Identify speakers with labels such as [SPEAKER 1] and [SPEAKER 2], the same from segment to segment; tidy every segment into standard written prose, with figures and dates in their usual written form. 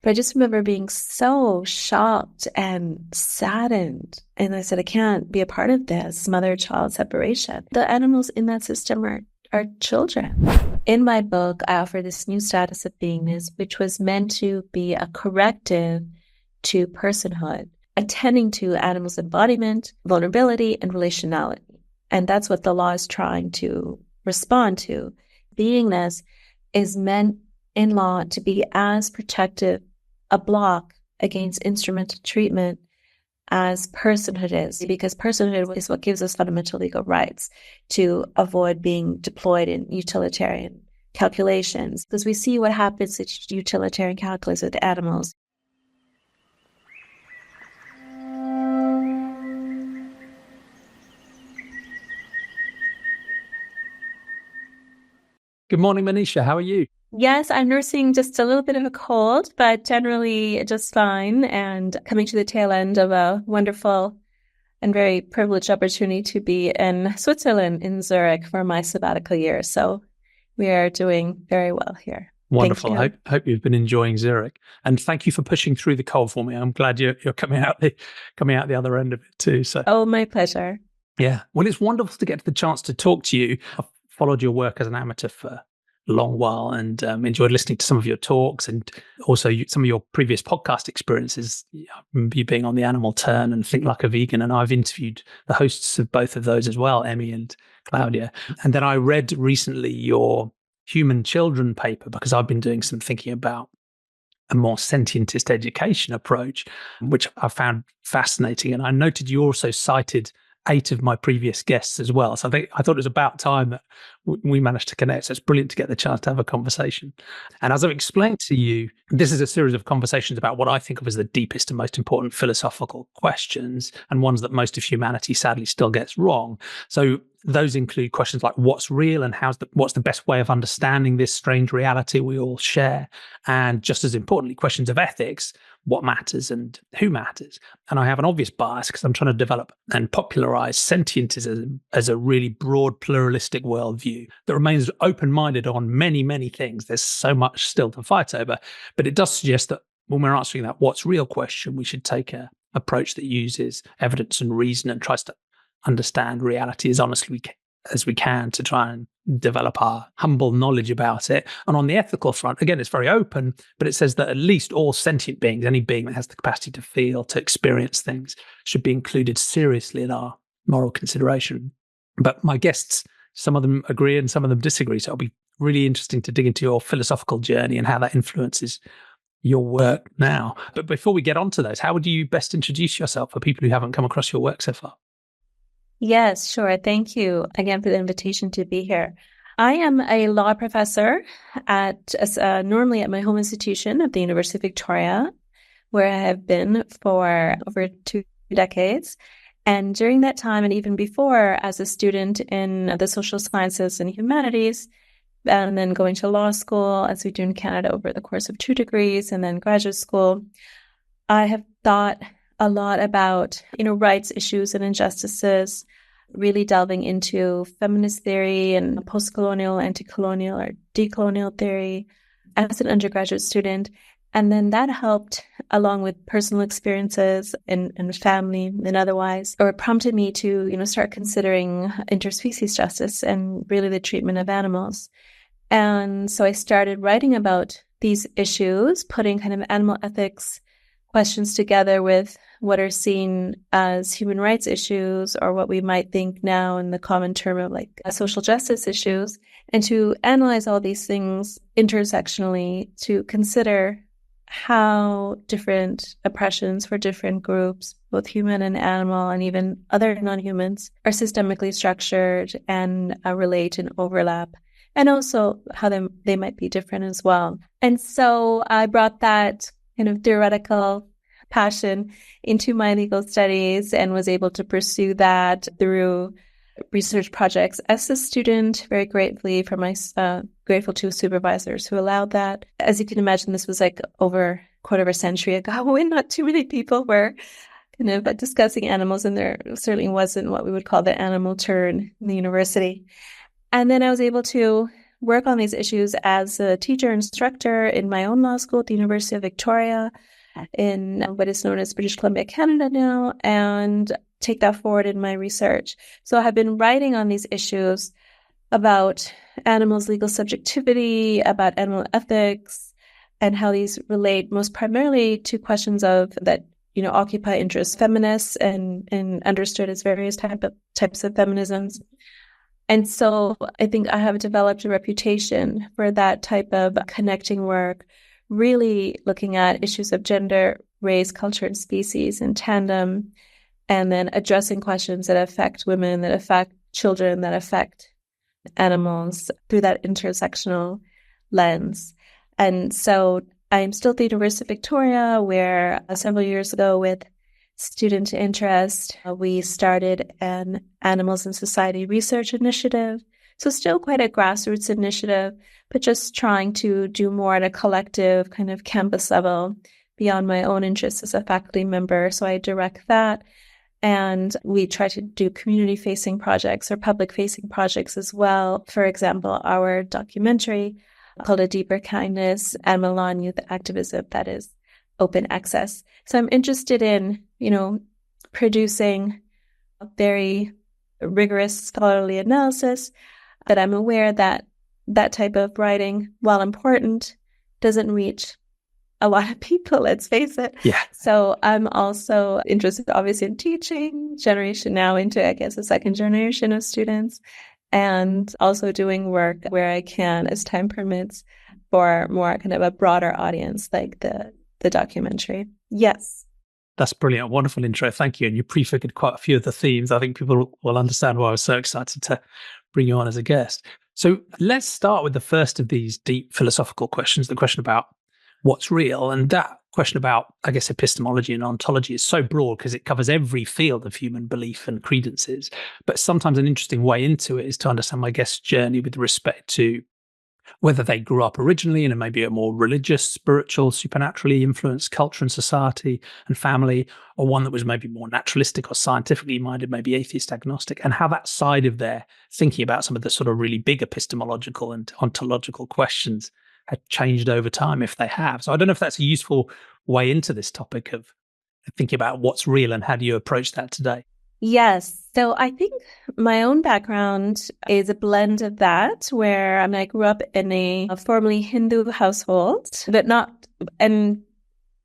[SPEAKER 1] But I just remember being so shocked and saddened. And I said, I can't be a part of this mother-child separation. The animals in that system are children. In my book, I offer this new status of beingness, which was meant to be a corrective to personhood, attending to animals' embodiment, vulnerability, and relationality. And that's what the law is trying to respond to. Beingness is meant in law to be as protective a block against instrumental treatment as personhood is, because personhood is what gives us fundamental legal rights to avoid being deployed in utilitarian calculations. Because we see what happens in utilitarian calculus with animals.
[SPEAKER 2] Good morning, Maneesha. How are you?
[SPEAKER 1] Yes, I'm nursing just a little bit of a cold, but generally just fine, and coming to the tail end of a wonderful and very privileged opportunity to be in Switzerland, in Zurich, for my sabbatical year. So we are doing very well here.
[SPEAKER 2] Wonderful.
[SPEAKER 1] Thank
[SPEAKER 2] I hope you've been enjoying Zurich, and thank you for pushing through the cold for me. I'm glad you're coming out the other end of it too. So,
[SPEAKER 1] oh, my pleasure.
[SPEAKER 2] Yeah, well, it's wonderful to get the chance to talk to you. I've followed your work as an amateur for a long while and enjoyed listening to some of your talks and also some of your previous podcast experiences. I remember you being on the Animal Turn and Think Like a Vegan, and I've interviewed the hosts of both of those as well, Emmy and Claudia. And then I read recently your Human Children paper, because I've been doing some thinking about a more sentientist education approach, which I found fascinating. And I noted you also cited 8 of my previous guests as well. So I thought it was about time that we managed to connect. So it's brilliant to get the chance to have a conversation. And as I've explained to you, this is a series of conversations about what I think of as the deepest and most important philosophical questions, and ones that most of humanity sadly still gets wrong. So those include questions like what's real and what's the best way of understanding this strange reality we all share. And just as importantly, questions of ethics, what matters and who matters. And I have an obvious bias because I'm trying to develop and popularize sentientism as a really broad pluralistic worldview that remains open-minded on many, many things. There's so much still to fight over, but it does suggest that when we're answering that what's real question, we should take an approach that uses evidence and reason and tries to understand reality as honestly as we can to try and develop our humble knowledge about it. And on the ethical front, again, it's very open, but it says that at least all sentient beings, any being that has the capacity to feel, to experience things, should be included seriously in our moral consideration. But my guests, some of them agree and some of them disagree. So it'll be really interesting to dig into your philosophical journey and how that influences your work now. But before we get onto those, how would you best introduce yourself for people who haven't come across your work so far?
[SPEAKER 1] Yes, sure. Thank you again for the invitation to be here. I am a law professor normally at my home institution of the University of Victoria, where I have been for over 2 decades. And during that time, and even before, as a student in the social sciences and humanities, and then going to law school, as we do in Canada, over the course of 2 degrees, and then graduate school, I have thought a lot about, rights issues and injustices, really delving into feminist theory and post-colonial, anti-colonial, or decolonial theory as an undergraduate student. And then that helped, along with personal experiences and family and otherwise, or prompted me to, start considering interspecies justice and really the treatment of animals. And so I started writing about these issues, putting kind of animal ethics questions together with what are seen as human rights issues, or what we might think now in the common term of like social justice issues, and to analyze all these things intersectionally, to consider how different oppressions for different groups, both human and animal, and even other non-humans, are systemically structured and relate and overlap, and also how they might be different as well. And so I brought that kind of theoretical passion into my legal studies and was able to pursue that through research projects as a student, very gratefully for my grateful to supervisors who allowed that. As you can imagine, this was like over a quarter of a century ago when not too many people were kind of discussing animals, and there certainly wasn't what we would call the animal turn in the university. And then I was able to work on these issues as a teacher instructor in my own law school at the University of Victoria in what is known as British Columbia, Canada now, and take that forward in my research. So I have been writing on these issues about animals' legal subjectivity, about animal ethics, and how these relate most primarily to questions of that, occupy interest feminists and understood as various types of feminisms. And so I think I have developed a reputation for that type of connecting work, really looking at issues of gender, race, culture, and species in tandem, and then addressing questions that affect women, that affect children, that affect animals through that intersectional lens. And so I'm still at the University of Victoria, where several years ago with student interest, we started an Animals in Society research initiative. So still quite a grassroots initiative, but just trying to do more at a collective kind of campus level beyond my own interests as a faculty member. So I direct that. And we try to do community-facing projects or public-facing projects as well. For example, our documentary called A Deeper Kindness, Animal Law and Youth Activism, that is open access. So I'm interested in, producing a very rigorous scholarly analysis, but I'm aware that that type of writing, while important, doesn't reach a lot of people, let's face it.
[SPEAKER 2] Yeah.
[SPEAKER 1] So I'm also interested, obviously, in teaching, generation now into, I guess, the second generation of students, and also doing work where I can, as time permits, for more kind of a broader audience, like the documentary. Yes.
[SPEAKER 2] That's brilliant. Wonderful intro. Thank you. And you prefigured quite a few of the themes. I think people will understand why I was so excited to bring you on as a guest. So let's start with the first of these deep philosophical questions, the question about what's real. And that question about, I guess, epistemology and ontology is so broad because it covers every field of human belief and credences. But sometimes an interesting way into it is to understand my guest's journey with respect to whether they grew up originally in maybe a more religious, spiritual, supernaturally influenced culture and society and family, or one that was maybe more naturalistic or scientifically minded, maybe atheist, agnostic, and how that side of their thinking about some of the sort of really big epistemological and ontological questions had changed over time, if they have. So I don't know if that's a useful way into this topic of thinking about what's real and how do you approach that today?
[SPEAKER 1] Yes. So I think my own background is a blend of that, where I grew up in a formerly Hindu household, but and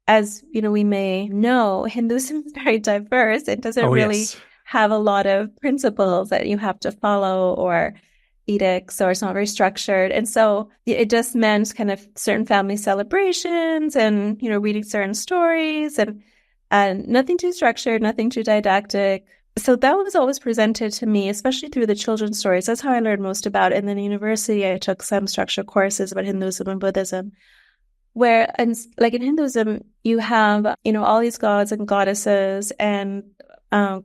[SPEAKER 1] as we may know, Hinduism is very diverse. It doesn't really have a lot of principles that you have to follow or edicts, or it's not very structured. And so it just meant kind of certain family celebrations and, reading certain stories and nothing too structured, nothing too didactic. So that was always presented to me, especially through the children's stories. That's how I learned most about it. And then in university, I took some structured courses about Hinduism and Buddhism, where, and like in Hinduism, you have, all these gods and goddesses, and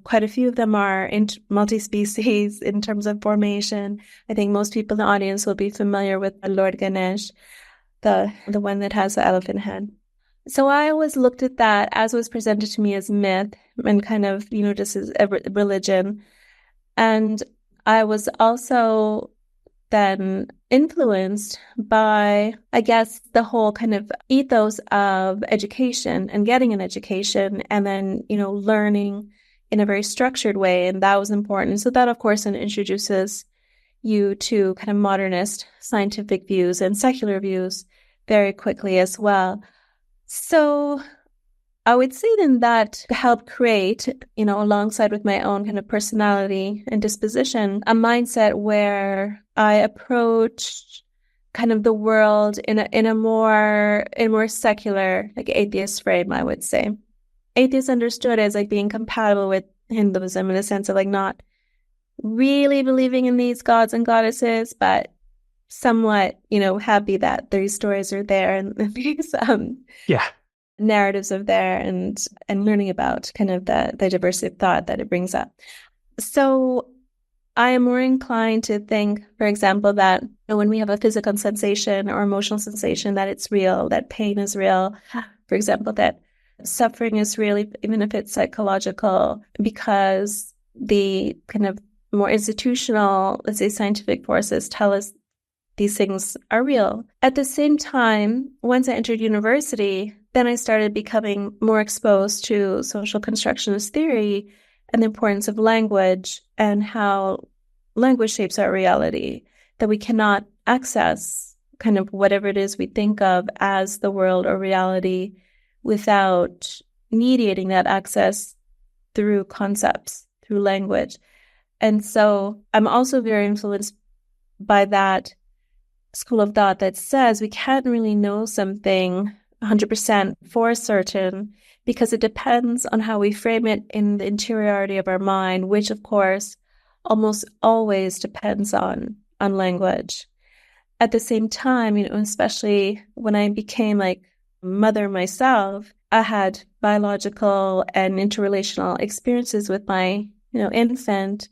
[SPEAKER 1] quite a few of them are multi-species in terms of formation. I think most people in the audience will be familiar with Lord Ganesh, the one that has the elephant head. So I always looked at that as was presented to me as myth and kind of, just as a religion. And I was also then influenced by, I guess, the whole kind of ethos of education and getting an education and then, learning in a very structured way. And that was important. So that, of course, then introduces you to kind of modernist scientific views and secular views very quickly as well. So I would say then that helped create, alongside with my own kind of personality and disposition, a mindset where I approached kind of the world in a more secular, like atheist frame, I would say. Atheist understood as like being compatible with Hinduism in the sense of like not really believing in these gods and goddesses, but somewhat, happy that these stories are there and these narratives are there and learning about kind of the diversity of thought that it brings up. So I am more inclined to think, for example, that when we have a physical sensation or emotional sensation, that it's real, that pain is real. For example, that suffering is real, even if it's psychological, because the kind of more institutional, let's say scientific forces tell us these things are real. At the same time, once I entered university, then I started becoming more exposed to social constructionist theory and the importance of language and how language shapes our reality, that we cannot access kind of whatever it is we think of as the world or reality without mediating that access through concepts, through language. And so I'm also very influenced by that school of thought that says we can't really know something 100% for certain because it depends on how we frame it in the interiority of our mind, which of course almost always depends on language. At the same time, especially when I became like a mother myself, I had biological and interrelational experiences with my, infant,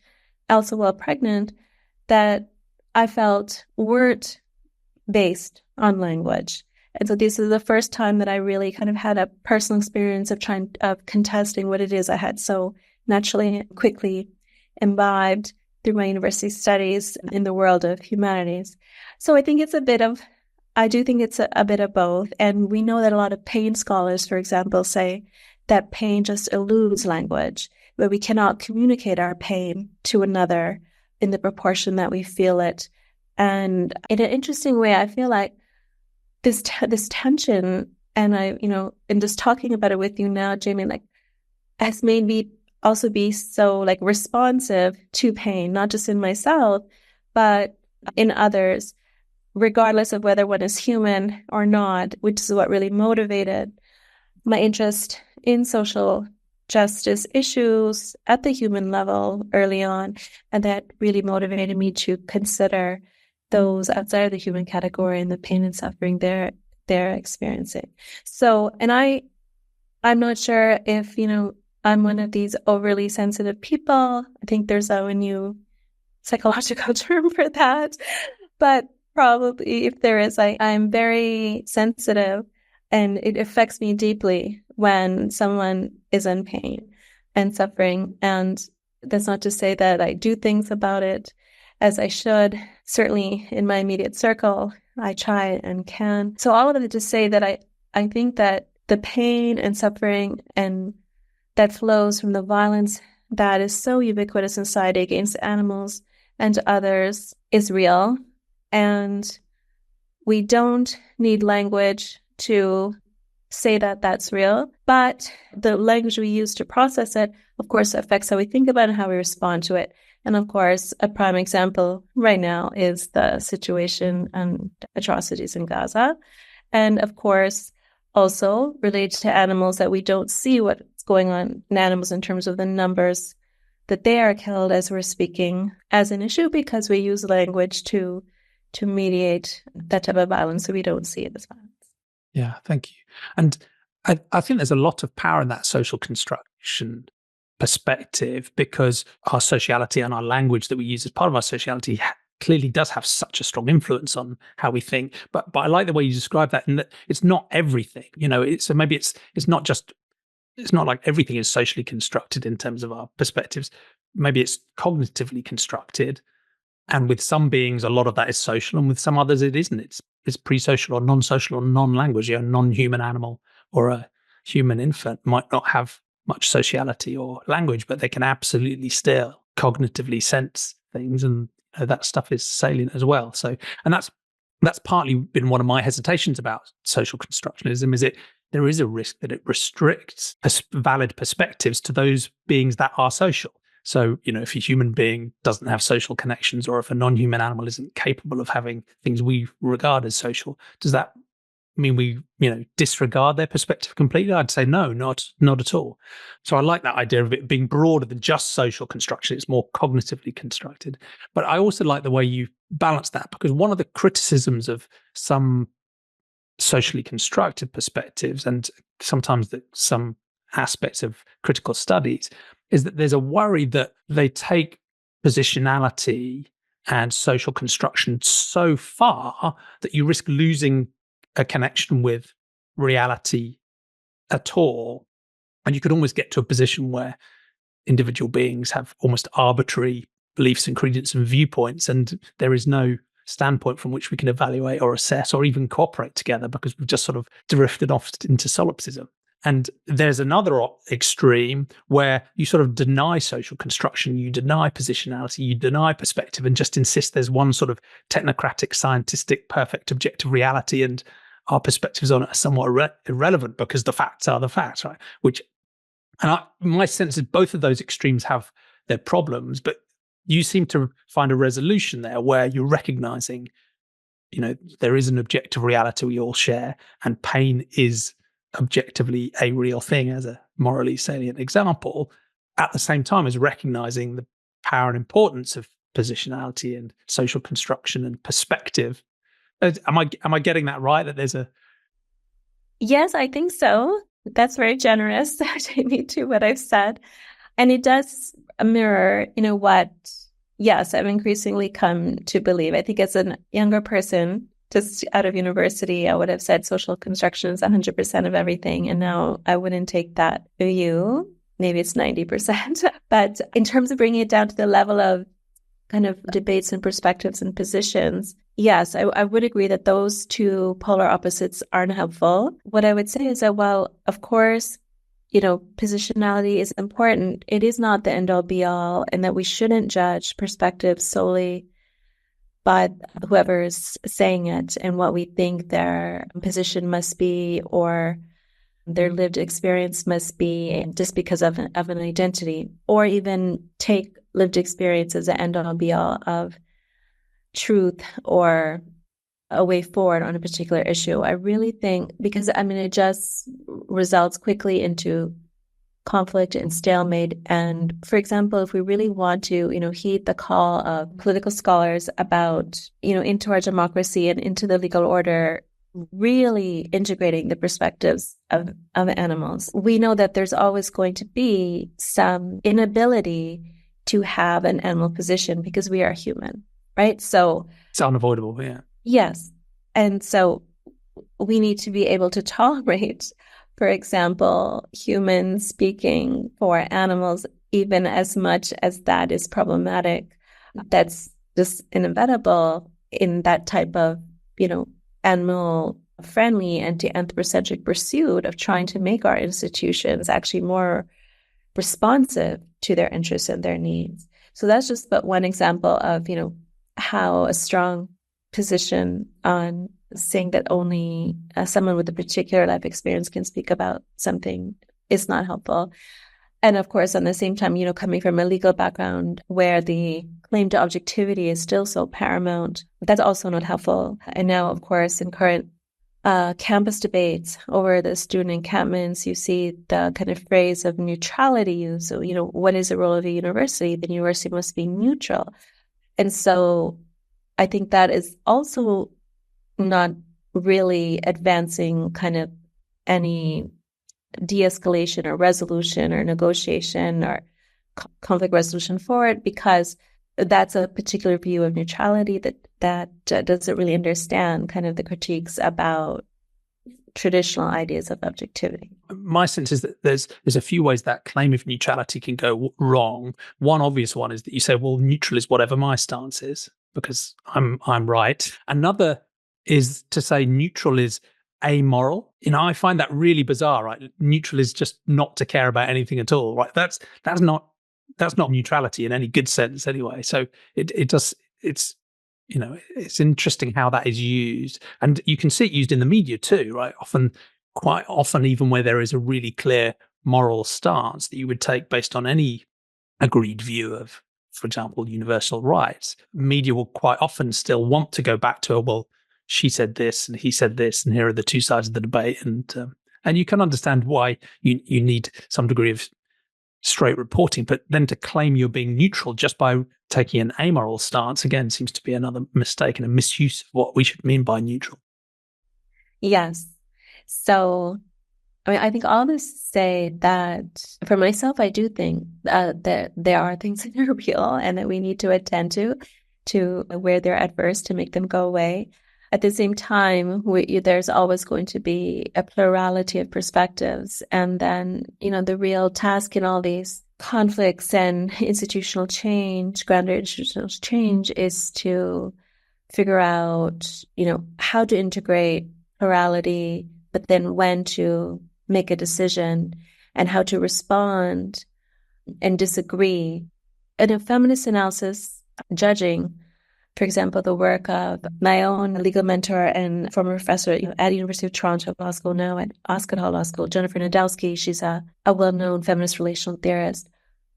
[SPEAKER 1] also while pregnant, that I felt weren't based on language. And so this is the first time that I really kind of had a personal experience of contesting what it is I had so naturally, quickly imbibed through my university studies in the world of humanities. So I think it's a bit of both. And we know that a lot of pain scholars, for example, say that pain just eludes language, where we cannot communicate our pain to another in the proportion that we feel it. And in an interesting way, I feel like this tension, and in just talking about it with you now, Jamie, like, has made me also be so like responsive to pain, not just in myself, but in others, regardless of whether one is human or not, which is what really motivated my interest in social justice issues at the human level early on. And that really motivated me to consider those outside of the human category and the pain and suffering they're experiencing. So, and I'm not sure if, I'm one of these overly sensitive people. I think there's a new psychological term for that. But probably if there is, I'm very sensitive, and it affects me deeply when someone is in pain and suffering. And that's not to say that I do things about it as I should. Certainly in my immediate circle, I try and can. So all of it to say that I think that the pain and suffering and that flows from the violence that is so ubiquitous in society against animals and others is real. And we don't need language to say that that's real, but the language we use to process it, of course, affects how we think about it and how we respond to it. And of course, a prime example right now is the situation and atrocities in Gaza. And of course, also related to animals, that we don't see what's going on in animals in terms of the numbers that they are killed as we're speaking as an issue, because we use language to mediate that type of violence, so we don't see it as violence.
[SPEAKER 2] Yeah, thank you. And I think there's a lot of power in that social construction perspective, because our sociality and our language that we use as part of our sociality clearly does have such a strong influence on how we think. But I like the way you describe that, and that it's not everything. So maybe it's not like everything is socially constructed in terms of our perspectives. Maybe it's cognitively constructed. And with some beings, a lot of that is social, and with some others, it isn't. It's pre-social or non-social or non-language. A non-human animal or a human infant might not have much sociality or language, but they can absolutely still cognitively sense things, and that stuff is salient as well. So, and that's partly been one of my hesitations about social constructionism, is there is a risk that it restricts valid perspectives to those beings that are social. So, if a human being doesn't have social connections, or if a non-human animal isn't capable of having things we regard as social, does that mean we, disregard their perspective completely? I'd say no, not at all. So I like that idea of it being broader than just social construction. It's more cognitively constructed. But I also like the way you balance that, because one of the criticisms of some socially constructed perspectives, and sometimes some aspects of critical studies, is that there's a worry that they take positionality and social construction so far that you risk losing a connection with reality at all. And you could almost get to a position where individual beings have almost arbitrary beliefs and credence and viewpoints, and there is no standpoint from which we can evaluate or assess or even cooperate together, because we've just sort of drifted off into solipsism. And there's another extreme where you sort of deny social construction, you deny positionality, you deny perspective, and just insist there's one sort of technocratic, scientific, perfect, objective reality, and our perspectives on it are somewhat irrelevant because the facts are the facts, right? My sense is both of those extremes have their problems, but you seem to find a resolution there where you're recognizing, there is an objective reality we all share, and pain is objectively a real thing as a morally salient example, at the same time as recognizing the power and importance of positionality and social construction and perspective. Am I getting that right? That there's a...
[SPEAKER 1] Yes, I think so. That's very generous, Jamie, to what I've said. And it does mirror, what, yes, I've increasingly come to believe. I think as a younger person, just out of university, I would have said social construction is 100% of everything. And now I wouldn't take that view. Maybe it's 90%. But in terms of bringing it down to the level of kind of debates and perspectives and positions, yes, I would agree that those two polar opposites aren't helpful. What I would say is that, well, of course, positionality is important. It is not the end all be all, and that we shouldn't judge perspectives solely by whoever's saying it and what we think their position must be or their lived experience must be just because of an identity, or even take lived experience as the end all be all of truth or a way forward on a particular issue. I really think, because it just results quickly into conflict and stalemate. And for example, if we really want to, heed the call of political scholars about, into our democracy and into the legal order, really integrating the perspectives of animals, we know that there's always going to be some inability to have an animal position because we are human, right? So
[SPEAKER 2] it's unavoidable, yeah.
[SPEAKER 1] Yes. And so we need to be able to tolerate, for example, humans speaking for animals, even as much as that is problematic. That's just inevitable in that type of, animal-friendly, anti-anthropocentric pursuit of trying to make our institutions actually more responsive to their interests and their needs. So that's just but one example of, how a strong position on saying that only someone with a particular life experience can speak about something is not helpful. And of course, on the same time, coming from a legal background where the claim to objectivity is still so paramount, that's also not helpful. And now, of course, in current campus debates over the student encampments, you see the kind of phrase of neutrality used. So, what is the role of a university? The university must be neutral. And so I think that is also not really advancing kind of any de-escalation or resolution or negotiation or conflict resolution forward, because that's a particular view of neutrality that doesn't really understand kind of the critiques about traditional ideas of objectivity.
[SPEAKER 2] My sense is that there's a few ways that claim of neutrality can go wrong. One obvious one is that you say, well, neutral is whatever my stance is, because I'm right. Another is to say neutral is amoral. I find that really bizarre, right? Neutral is just not to care about anything at all, right? That's not neutrality in any good sense anyway. So it's interesting how that is used. And you can see it used in the media too, right? Quite often, even where there is a really clear moral stance that you would take based on any agreed view of, for example, universal rights, media will quite often still want to go back to, well, she said this and he said this, and here are the two sides of the debate. And you can understand why you need some degree of straight reporting, but then to claim you're being neutral just by taking an amoral stance, again, seems to be another mistake and a misuse of what we should mean by neutral.
[SPEAKER 1] Yes. So, I think all this to say that for myself, I do think that there are things that are real and that we need to attend to where they're adverse to make them go away. At the same time, there's always going to be a plurality of perspectives. And then, the real task in all these conflicts and institutional change, grander institutional change, is to figure out, how to integrate plurality, but then when to make a decision and how to respond and disagree. In a feminist analysis, judging, for example, the work of my own legal mentor and former professor at University of Toronto Law School now at Osgoode Hall Law School, Jennifer Nadolsky. She's a well-known feminist relational theorist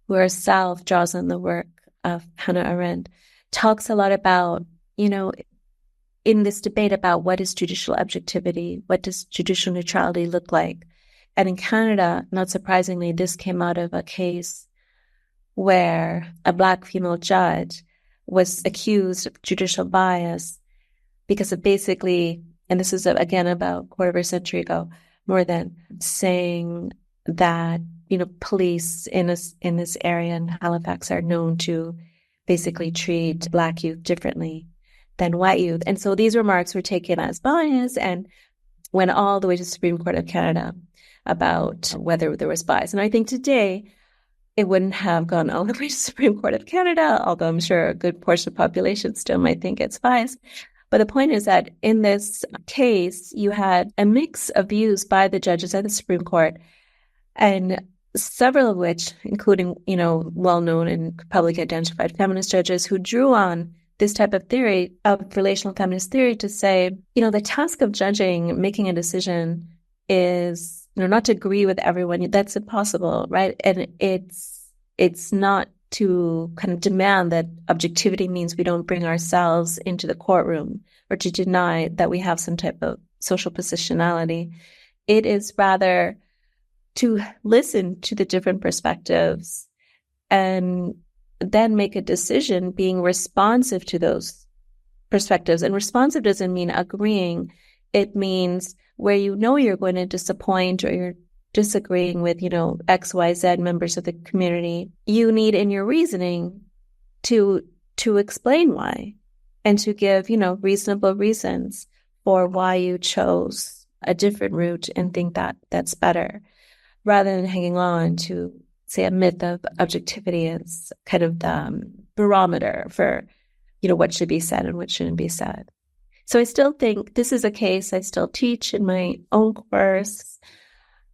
[SPEAKER 1] who herself draws on the work of Hannah Arendt, talks a lot about, in this debate about what is judicial objectivity, what does judicial neutrality look like. And in Canada, not surprisingly, this came out of a case where a Black female judge was accused of judicial bias because of basically, and this is again about a quarter of a century ago, more than, saying that, police in this area in Halifax are known to basically treat Black youth differently than white youth. And so these remarks were taken as bias and went all the way to the Supreme Court of Canada about whether there was bias. And I think today it wouldn't have gone all the way to the Supreme Court of Canada, although I'm sure a good portion of the population still might think it's biased. But the point is that in this case, you had a mix of views by the judges at the Supreme Court, and several of which, including, well-known and publicly identified feminist judges who drew on this type of theory, of relational feminist theory, to say, the task of judging, making a decision is, not to agree with everyone. That's impossible, right? And it's not to kind of demand that objectivity means we don't bring ourselves into the courtroom or to deny that we have some type of social positionality. It is rather to listen to the different perspectives and then make a decision being responsive to those perspectives. And responsive doesn't mean agreeing. It means where you're going to disappoint or you're disagreeing with, X, Y, Z members of the community, you need in your reasoning to explain why and to give, reasonable reasons for why you chose a different route and think that that's better, rather than hanging on to, say, a myth of objectivity as kind of the barometer for, what should be said and what shouldn't be said. So I still think this is a case I still teach in my own course.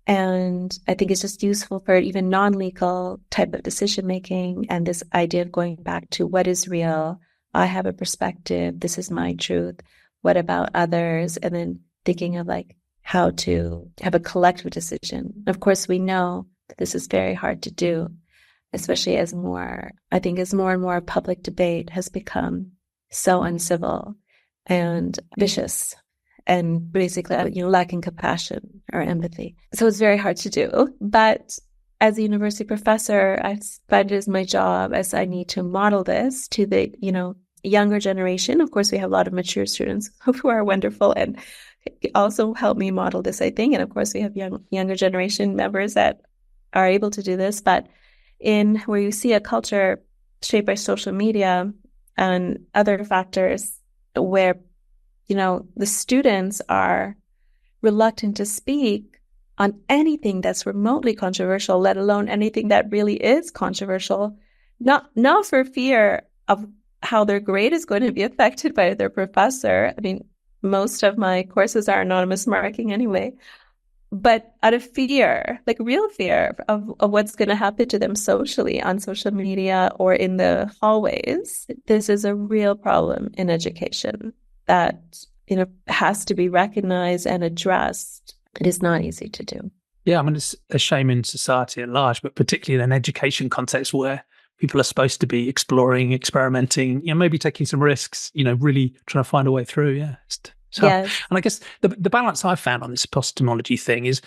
[SPEAKER 1] And I think it's just useful for even non-legal type of decision-making. And this idea of going back to what is real, I have a perspective, this is my truth, what about others? And then thinking of how to have a collective decision. Of course, we know that this is very hard to do, especially as more and more public debate has become so uncivil and vicious and basically, lacking compassion or empathy. So it's very hard to do. But as a university professor, I find it as my job, as I need to model this to the, younger generation. Of course, we have a lot of mature students who are wonderful and also help me model this, I think. And of course, we have younger generation members that are able to do this. But in where you see a culture shaped by social media and other factors where, the students are reluctant to speak on anything that's remotely controversial, let alone anything that really is controversial, not for fear of how their grade is going to be affected by their professor. I mean, most of my courses are anonymous marking anyway, but out of fear, real fear of what's going to happen to them socially on social media or in the hallways. This is a real problem in education that, has to be recognized and addressed. It is not easy to do.
[SPEAKER 2] Yeah, I mean, it's a shame in society at large, but particularly in an education context where people are supposed to be exploring, experimenting, maybe taking some risks, really trying to find a way through. Yeah.
[SPEAKER 1] Yes.
[SPEAKER 2] And I guess the balance I've found on this epistemology thing is,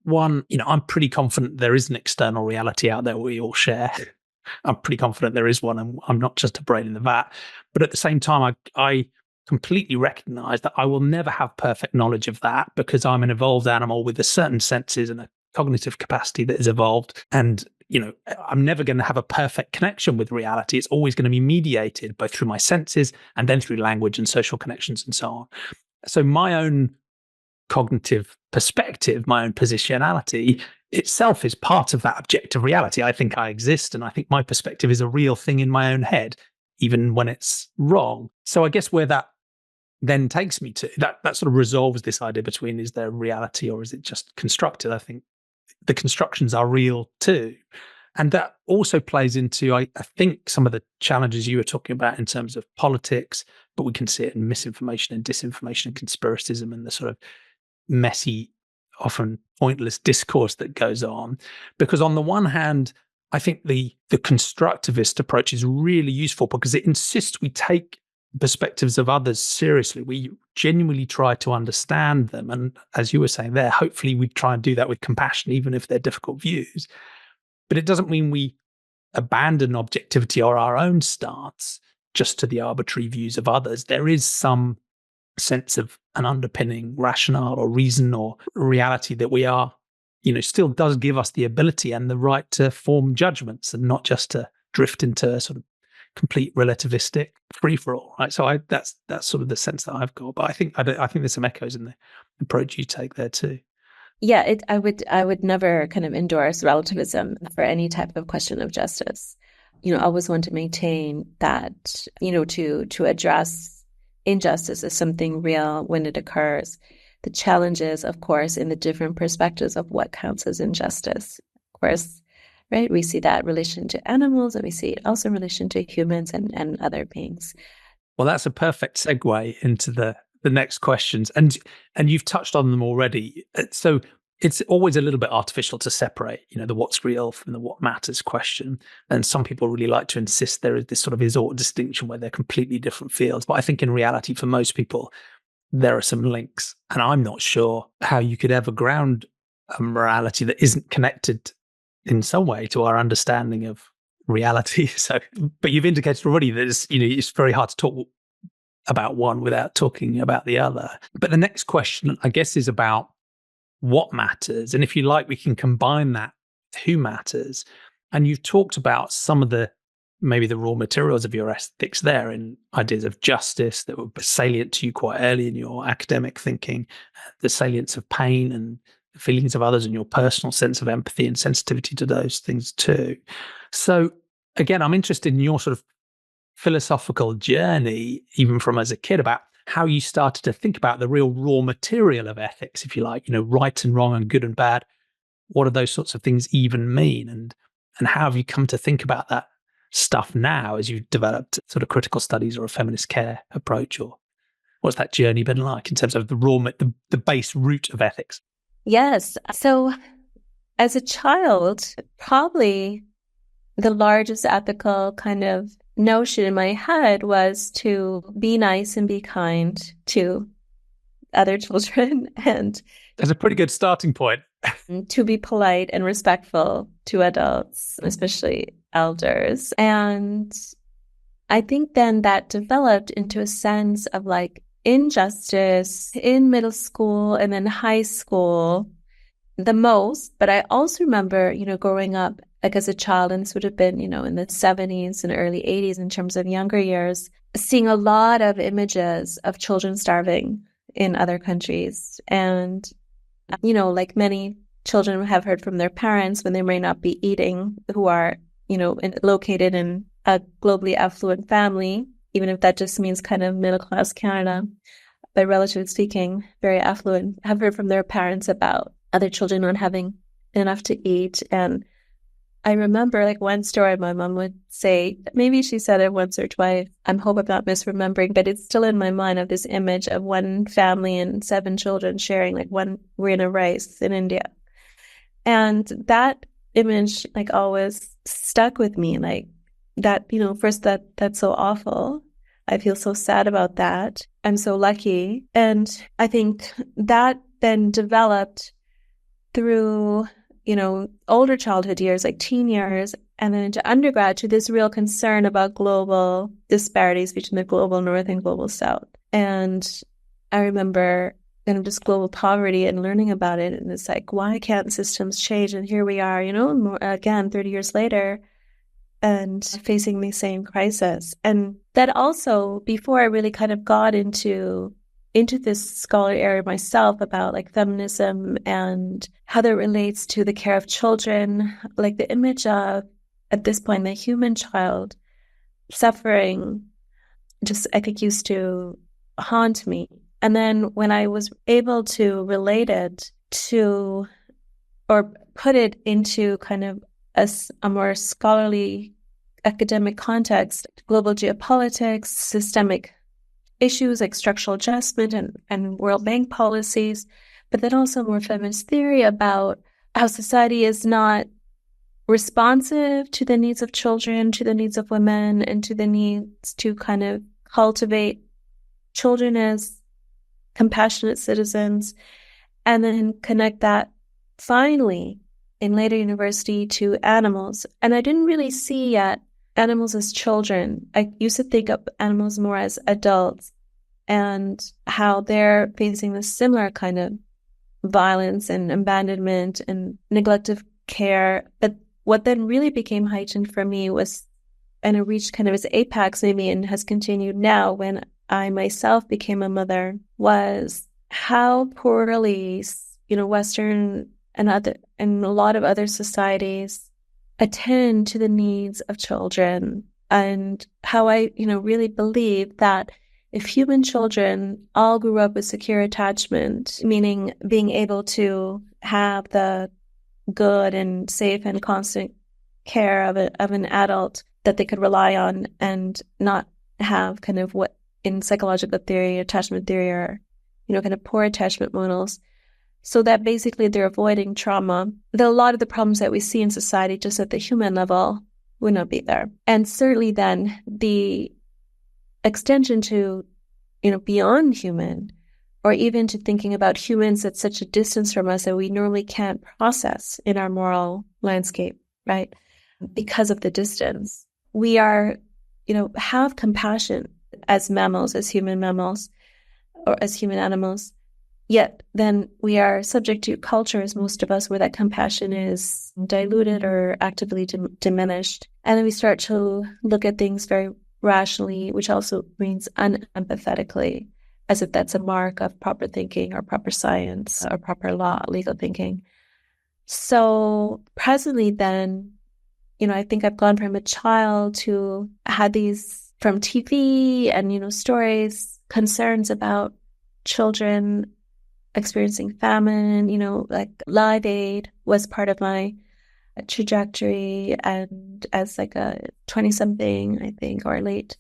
[SPEAKER 2] one, I'm pretty confident there is an external reality out there we all share. I'm pretty confident there is one, and I'm not just a brain in the vat. But at the same time, I completely recognize that I will never have perfect knowledge of that because I'm an evolved animal with a certain senses and a cognitive capacity that is evolved. And, I'm never going to have a perfect connection with reality. It's always going to be mediated both through my senses and then through language and social connections and so on. So my own cognitive perspective, my own positionality itself is part of that objective reality. I think I exist, and I think my perspective is a real thing in my own head. even when it's wrong. So I guess where that then takes me to, that sort of resolves this idea between, is there reality or is it just constructed? I think the constructions are real too. And that also plays into, I think, some of the challenges you were talking about in terms of politics, but we can see it in misinformation and disinformation and conspiracism and the sort of messy, often pointless discourse that goes on. Because on the one hand, I think the constructivist approach is really useful because it insists we take perspectives of others seriously. We genuinely try to understand them. And as you were saying there, hopefully we try and do that with compassion, even if they're difficult views. But it doesn't mean we abandon objectivity or our own stance just to the arbitrary views of others. There is some sense of an underpinning rationale or reason or reality that we are, still does give us the ability and the right to form judgments and not just to drift into a sort of complete relativistic free-for-all, right? So that's sort of the sense that I've got. But I think there's some echoes in the approach you take there too.
[SPEAKER 1] Yeah, I would never kind of endorse relativism for any type of question of justice. I always want to maintain that, to address injustice as something real when it occurs. The challenge is, of course, in the different perspectives of what counts as injustice. Of course, right? We see that in relation to animals, and we see it also in relation to humans and other beings.
[SPEAKER 2] Well, that's a perfect segue into the next questions. And you've touched on them already. So it's always a little bit artificial to separate, the what's real from the what matters question. And some people really like to insist there is this sort of is-ought distinction where they're completely different fields. But I think in reality, for most people, there are some links. And I'm not sure how you could ever ground a morality that isn't connected in some way to our understanding of reality. So, but you've indicated already that it's very hard to talk about one without talking about the other. But the next question, I guess, is about what matters. And if you like, we can combine that with who matters. And you've talked about some of maybe the raw materials of your ethics there in ideas of justice that were salient to you quite early in your academic thinking, the salience of pain and the feelings of others and your personal sense of empathy and sensitivity to those things too. So again, I'm interested in your sort of philosophical journey, even from as a kid, about how you started to think about the real raw material of ethics, if you like, right and wrong and good and bad. What do those sorts of things even mean? And how have you come to think about that stuff now as you've developed sort of critical studies or a feminist care approach? Or what's that journey been like in terms of the base root of ethics?
[SPEAKER 1] Yes. So as a child, probably the largest ethical kind of notion in my head was to be nice and be kind to other children and
[SPEAKER 2] that's a pretty good starting point.
[SPEAKER 1] To be polite and respectful to adults, especially elders. And I think then that developed into a sense of like injustice in middle school and then high school the most. But I also remember, growing up like as a child, and this would have been, in the 70s and early 80s in terms of younger years, seeing a lot of images of children starving in other countries. And, like many children have heard from their parents when they may not be eating, who are, located in a globally affluent family, even if that just means kind of middle-class Canada, but relatively speaking, very affluent, have heard from their parents about other children not having enough to eat. And I remember like one story my mom would say, maybe she said it once or twice. I hope I'm not misremembering, but it's still in my mind of this image of one family and 7 children sharing like one grain of rice in India. And that image like always stuck with me, like that, first that's so awful. I feel so sad about that. I'm so lucky. And I think that then developed through, older childhood years, like teen years, and then into undergrad, to this real concern about global disparities between the global north and global south. And I remember kind of just global poverty and learning about it. And it's like, why can't systems change? And here we are, again, 30 years later, and facing the same crisis. And that also, before I really kind of got into this scholarly area myself about like feminism and how that relates to the care of children, like the image of, at this point, the human child suffering just, I think, used to haunt me. And then when I was able to relate it to, or put it into kind of a more scholarly academic context, global geopolitics, systemic issues like structural adjustment and World Bank policies, but then also more feminist theory about how society is not responsive to the needs of children, to the needs of women, and to the needs to kind of cultivate children as compassionate citizens, and then connect that finally in later university to animals. And I didn't really see yet animals as children. I used to think of animals more as adults and how they're facing this similar kind of violence and abandonment and neglect of care. But what then really became heightened for me was, and it reached kind of its apex maybe and has continued now when I myself became a mother, was how poorly, Western and a lot of other societies attend to the needs of children, and how I, really believe that if human children all grew up with secure attachment, meaning being able to have the good and safe and constant care of an adult that they could rely on and not have kind of what in psychological theory, attachment theory, or, kind of poor attachment models, so that basically they're avoiding trauma, a lot of the problems that we see in society just at the human level would not be there. And certainly then the extension to, beyond human, or even to thinking about humans at such a distance from us that we normally can't process in our moral landscape, right? Because of the distance. We are, have compassion as mammals, as human mammals, or as human animals. Yet then we are subject to cultures, most of us, where that compassion is diluted or actively diminished. And then we start to look at things very rationally, which also means unempathetically, as if that's a mark of proper thinking or proper science or proper law, legal thinking. So presently then, I think I've gone from a child who had these from TV and, stories, concerns about children experiencing famine, like Live Aid was part of my trajectory, and as like a 20-something, I think, or late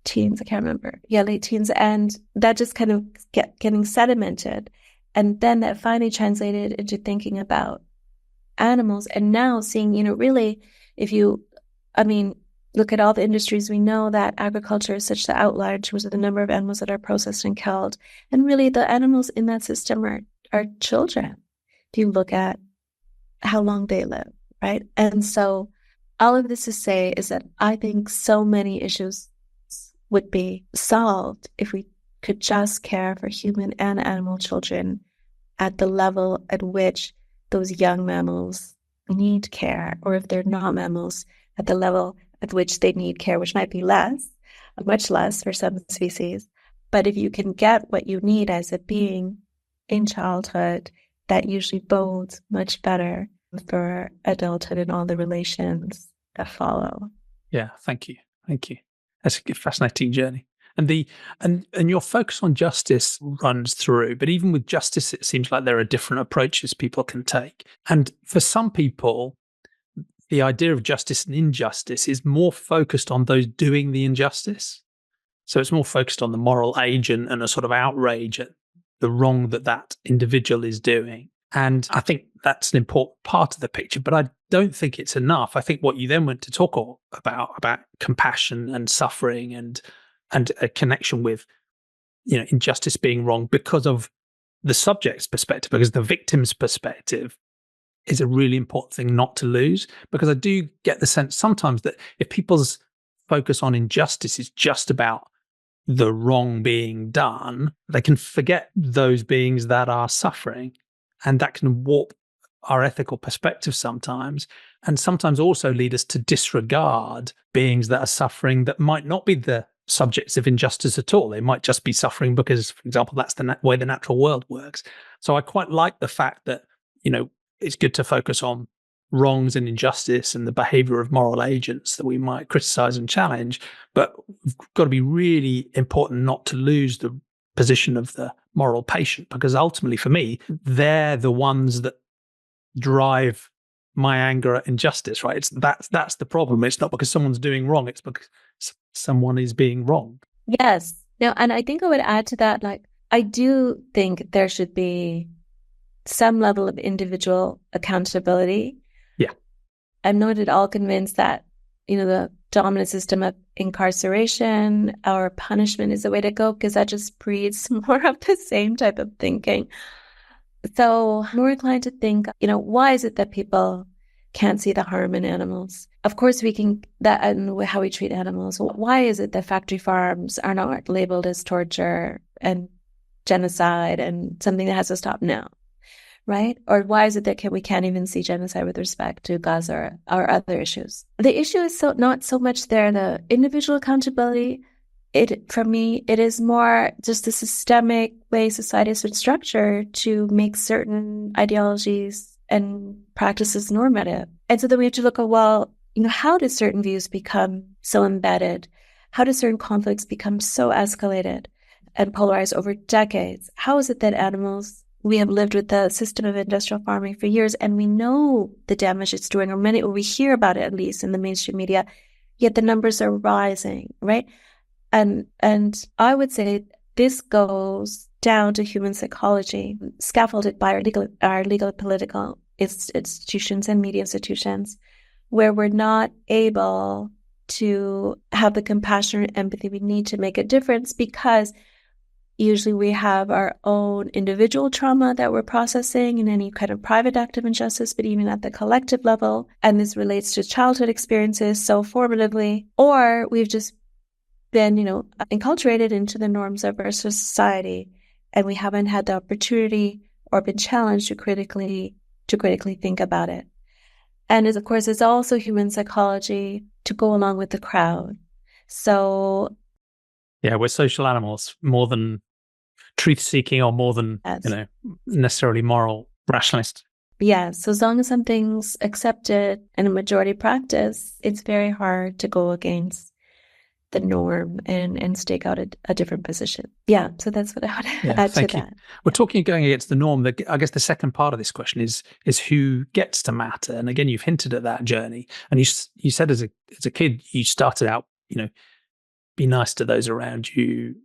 [SPEAKER 1] teens, I can't remember. Yeah, late teens. And that just kind of getting sedimented. And then that finally translated into thinking about animals. And now seeing, really, look at all the industries, we know that agriculture is such the outlier in terms of the number of animals that are processed and killed. And really the animals in that system are children. If you look at how long they live, right? And so all of this to say is that I think so many issues would be solved if we could just care for human and animal children at the level at which those young mammals need care, or if they're not mammals, at the level at which they need care, which might be less, much less for some species. But if you can get what you need as a being in childhood, that usually bodes much better for adulthood and all the relations that follow.
[SPEAKER 2] Yeah, thank you. Thank you. That's a fascinating journey. And your focus on justice runs through, but even with justice, it seems like there are different approaches people can take. And for some people, the idea of justice and injustice is more focused on those doing the injustice. So it's more focused on the moral agent and a sort of outrage at the wrong that individual is doing. And I think that's an important part of the picture, but I don't think it's enough. I think what you then went to talk about compassion and suffering and a connection with, injustice being wrong because of the subject's perspective, because the victim's perspective is a really important thing not to lose. Because I do get the sense sometimes that if people's focus on injustice is just about the wrong being done, they can forget those beings that are suffering. And that can warp our ethical perspective sometimes, and sometimes also lead us to disregard beings that are suffering that might not be the subjects of injustice at all. They might just be suffering because, for example, that's the way the natural world works. So I quite like the fact that, it's good to focus on wrongs and injustice and the behavior of moral agents that we might criticize and challenge. But we've got to be really important not to lose the position of the moral patient, because ultimately for me, they're the ones that drive my anger at injustice, right? That's the problem. It's not because someone's doing wrong, it's because someone is being wrong.
[SPEAKER 1] Yes. Now, and I think I would add to that, like, I do think there should be some level of individual accountability.
[SPEAKER 2] Yeah.
[SPEAKER 1] I'm not at all convinced that, the dominant system of incarceration or punishment is the way to go, because that just breeds more of the same type of thinking. So I'm more inclined to think, why is it that people can't see the harm in animals? Of course, we can, that and how we treat animals. Why is it that factory farms are not labeled as torture and genocide and something that has to stop now? Right? Or why is it that we can't even see genocide with respect to Gaza or other issues? The issue is not so much there, the individual accountability. For me, it is more just the systemic way society has been structured to make certain ideologies and practices normative. And so then we have to look at, well, how did certain views become so embedded? How do certain conflicts become so escalated and polarized over decades? How is it that we have lived with the system of industrial farming for years, and we know the damage it's doing, or we hear about it at least in the mainstream media, yet the numbers are rising, right? And I would say this goes down to human psychology, scaffolded by our legal political institutions and media institutions, where we're not able to have the compassion and empathy we need to make a difference, because usually we have our own individual trauma that we're processing in any kind of private act of injustice, but even at the collective level. And this relates to childhood experiences so formatively, or we've just been, enculturated into the norms of our society, and we haven't had the opportunity or been challenged to critically think about it. And of course, it's also human psychology to go along with the crowd. So
[SPEAKER 2] yeah, we're social animals more than truth-seeking or more than,
[SPEAKER 1] yes.
[SPEAKER 2] Necessarily moral rationalist.
[SPEAKER 1] Yeah, so as long as something's accepted and a majority practice, it's very hard to go against the norm and stake out a different position. Yeah, so that's what I would add to that.
[SPEAKER 2] We're talking going against the norm. I guess the second part of this question is who gets to matter. And again, you've hinted at that journey. And you said as a kid, you started out, be nice to those around you,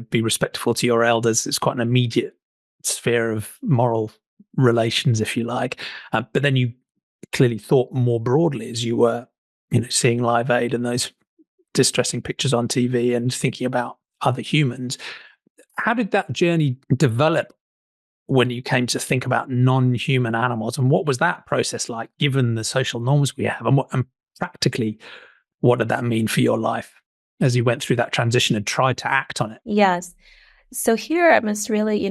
[SPEAKER 2] be respectful to your elders. It's quite an immediate sphere of moral relations, if you like. But then you clearly thought more broadly as you were, seeing Live Aid and those distressing pictures on TV and thinking about other humans. How did that journey develop when you came to think about non-human animals? And what was that process like, given the social norms we have? And practically, what did that mean for your life as you went through that transition and tried to act on it?
[SPEAKER 1] Yes. So here I must really,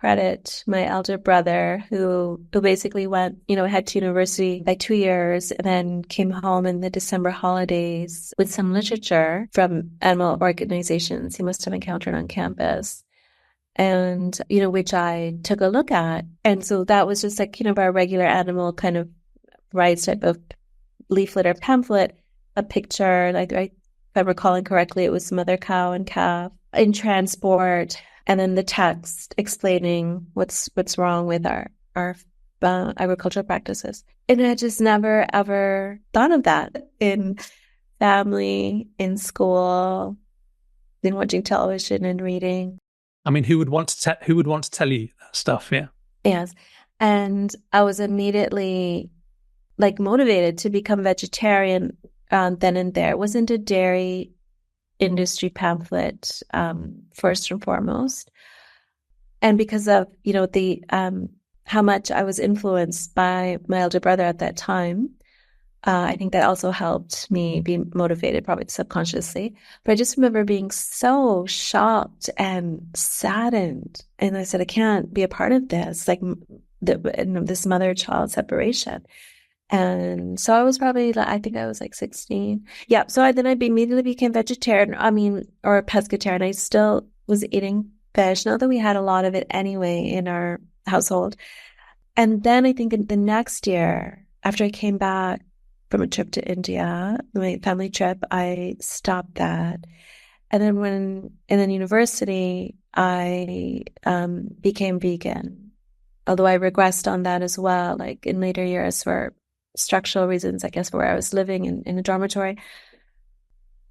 [SPEAKER 1] credit my elder brother who basically went, head to university by 2 years and then came home in the December holidays with some literature from animal organizations he must have encountered on campus. And, which I took a look at. And so that was just like, our regular animal kind of rights type of leaflet or pamphlet, a picture, like, right, if I'm recalling correctly, it was mother cow and calf in transport, and then the text explaining what's wrong with our agricultural practices. And I just never ever thought of that in family, in school, in watching television and reading.
[SPEAKER 2] I mean, who would want to tell you that stuff? Yeah.
[SPEAKER 1] Yes, and I was immediately motivated to become vegetarian then and there. It wasn't a dairy industry pamphlet, first and foremost. And because of, the how much I was influenced by my elder brother at that time, I think that also helped me be motivated, probably subconsciously. But I just remember being so shocked and saddened. And I said, I can't be a part of this, this mother-child separation. And so I was probably, I think I was 16. Yeah. So I immediately became vegetarian, or pescatarian. I still was eating fish, not that we had a lot of it anyway in our household. And then I think in the next year, after I came back from a trip to India, my family trip, I stopped that. And then in university, I became vegan, although I regressed on that as well, like in later years for structural reasons, I guess, for where I was living in a dormitory.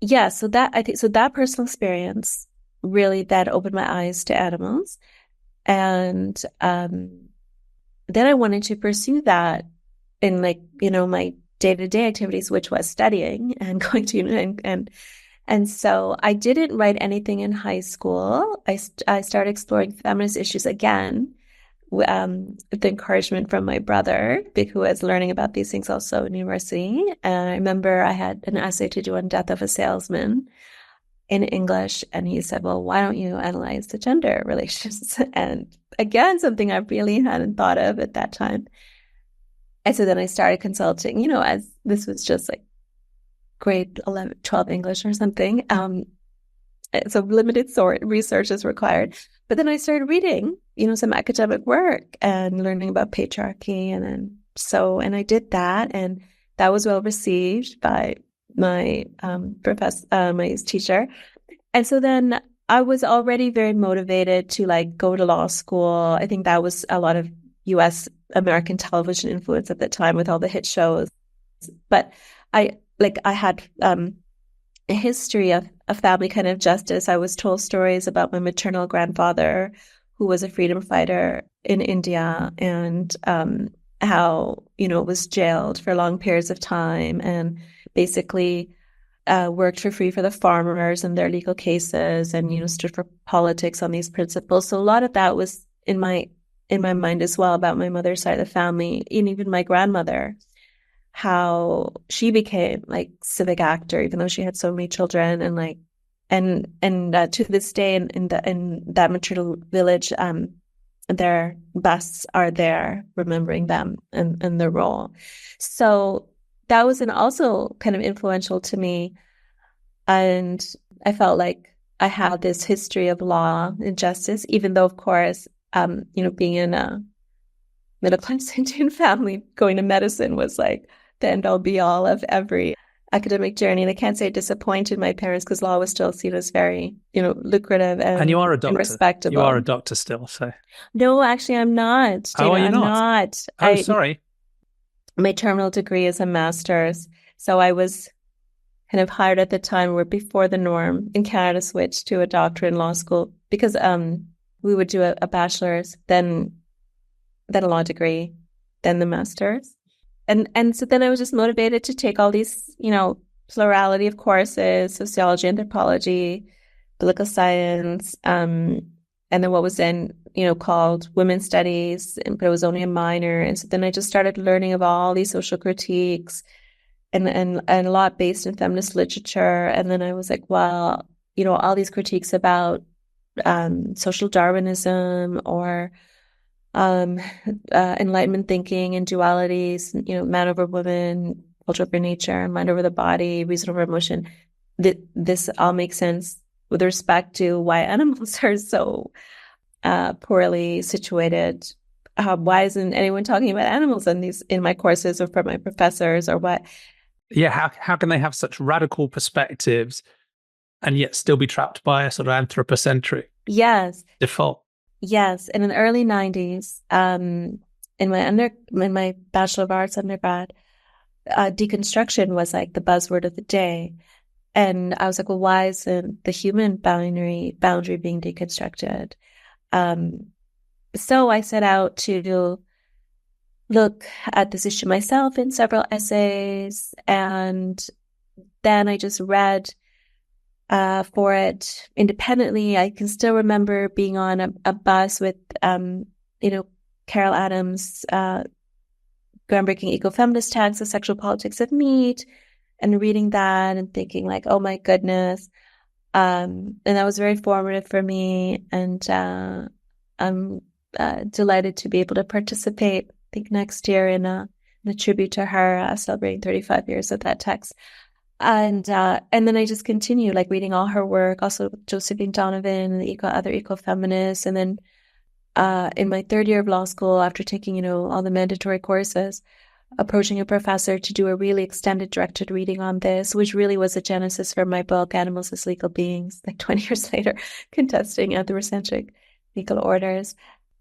[SPEAKER 1] Yeah, so that personal experience really that opened my eyes to animals. And then I wanted to pursue that in my day-to-day activities, which was studying and going to and so I didn't write anything in high school. I started exploring feminist issues again, with the encouragement from my brother, who was learning about these things also in university. And I remember I had an essay to do on death of a salesman in English, and he said, well, why don't you analyze the gender relations? And again, something I really hadn't thought of at that time. And so then I started consulting, as this was just like grade 11, 12 English or something. So limited research is required. But then I started reading, some academic work and learning about patriarchy. And I did that. And that was well received by my my teacher. And so then I was already very motivated to go to law school. I think that was a lot of US American television influence at the time with all the hit shows. But I had a history of family kind of justice. I was told stories about my maternal grandfather, who was a freedom fighter in India, and how, was jailed for long periods of time and basically worked for free for the farmers and their legal cases and, stood for politics on these principles. So a lot of that was in my mind as well about my mother's side of the family, and even my grandmother, how she became civic actor, even though she had so many children, and to this day in that maternal village, their busts are there remembering them and their role. So that was also kind of influential to me. And I felt like I had this history of law and justice, even though, of course, being in a middle-class Indian family, going to medicine was the end-all be-all of every academic journey. And I can't say it disappointed my parents, because law was still seen as very, lucrative and
[SPEAKER 2] you are a doctor.
[SPEAKER 1] respectable.
[SPEAKER 2] You are a doctor still, so.
[SPEAKER 1] No, actually, I'm not.
[SPEAKER 2] How are you
[SPEAKER 1] I'm
[SPEAKER 2] not? Oh, sorry.
[SPEAKER 1] My terminal degree is a master's. So I was kind of hired at the time where before the norm in Canada switched to a doctorate in law school, because we would do a bachelor's, then a law degree, then the master's. And so then I was just motivated to take all these, plurality of courses, sociology, anthropology, political science, and then what was then, called women's studies, but it was only a minor. And so then I just started learning of all these social critiques and a lot based in feminist literature. And then I was like, well, all these critiques about social Darwinism or Enlightenment thinking and dualities, man over woman, culture over nature, mind over the body, reason over emotion. This all makes sense with respect to why animals are so poorly situated. Why isn't anyone talking about animals in my courses or for my professors or what?
[SPEAKER 2] Yeah, how can they have such radical perspectives and yet still be trapped by a sort of anthropocentric default?
[SPEAKER 1] Yes, in the early 90s, in my Bachelor of Arts undergrad, deconstruction was the buzzword of the day. And I was like, well, why isn't the human boundary being deconstructed? So I set out to look at this issue myself in several essays, and then I just read for it independently. I can still remember being on a bus with, Carol Adams' groundbreaking eco-feminist tags, The Sexual Politics of Meat, and reading that and thinking oh my goodness. And that was very formative for me. And I'm delighted to be able to participate, I think next year in a tribute to her, celebrating 35 years of that text. And then I just continue reading all her work, also Josephine Donovan and the other ecofeminists. And then in my third year of law school, after taking all the mandatory courses, approaching a professor to do a really extended directed reading on this, which really was the genesis for my book, Animals as Legal Beings, like 20 years later, contesting anthropocentric legal orders.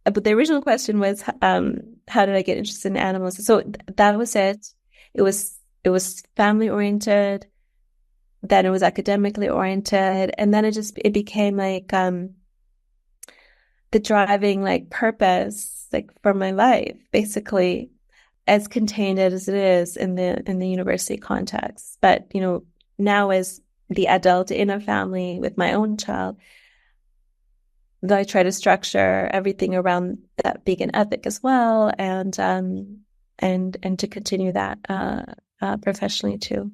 [SPEAKER 1] But the original question was, how did I get interested in animals? So that was it. It was family oriented, then it was academically oriented, and then it became like the driving like purpose like for my life, basically, as contained as it is in the university context. But now as the adult in a family with my own child, though I try to structure everything around that vegan ethic as well, and to continue that professionally too.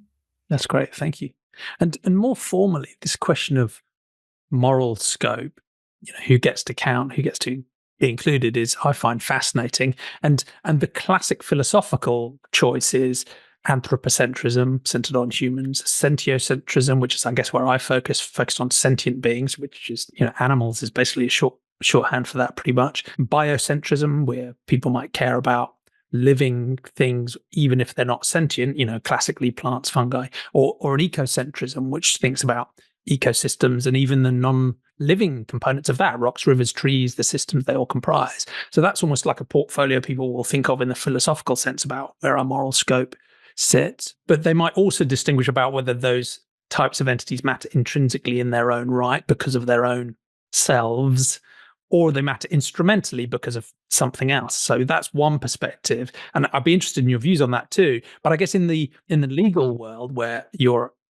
[SPEAKER 2] That's great, thank you. And more formally, this question of moral scope, who gets to count, who gets to be included, is, I find, fascinating. And the classic philosophical choice is anthropocentrism, centered on humans; sentiocentrism, which is, I guess, where I focused on sentient beings, which is, animals is basically a shorthand for that, pretty much. Biocentrism, where people might care about living things even if they're not sentient, classically plants, fungi, or an ecocentrism, which thinks about ecosystems and even the non-living components of that: rocks, rivers, trees, the systems they all comprise. So that's almost like a portfolio people will think of in the philosophical sense about where our moral scope sits. But they might also distinguish about whether those types of entities matter intrinsically in their own right because of their own selves, or they matter instrumentally because of something else. So that's one perspective, and I'd be interested in your views on that too. But I guess in the legal world, where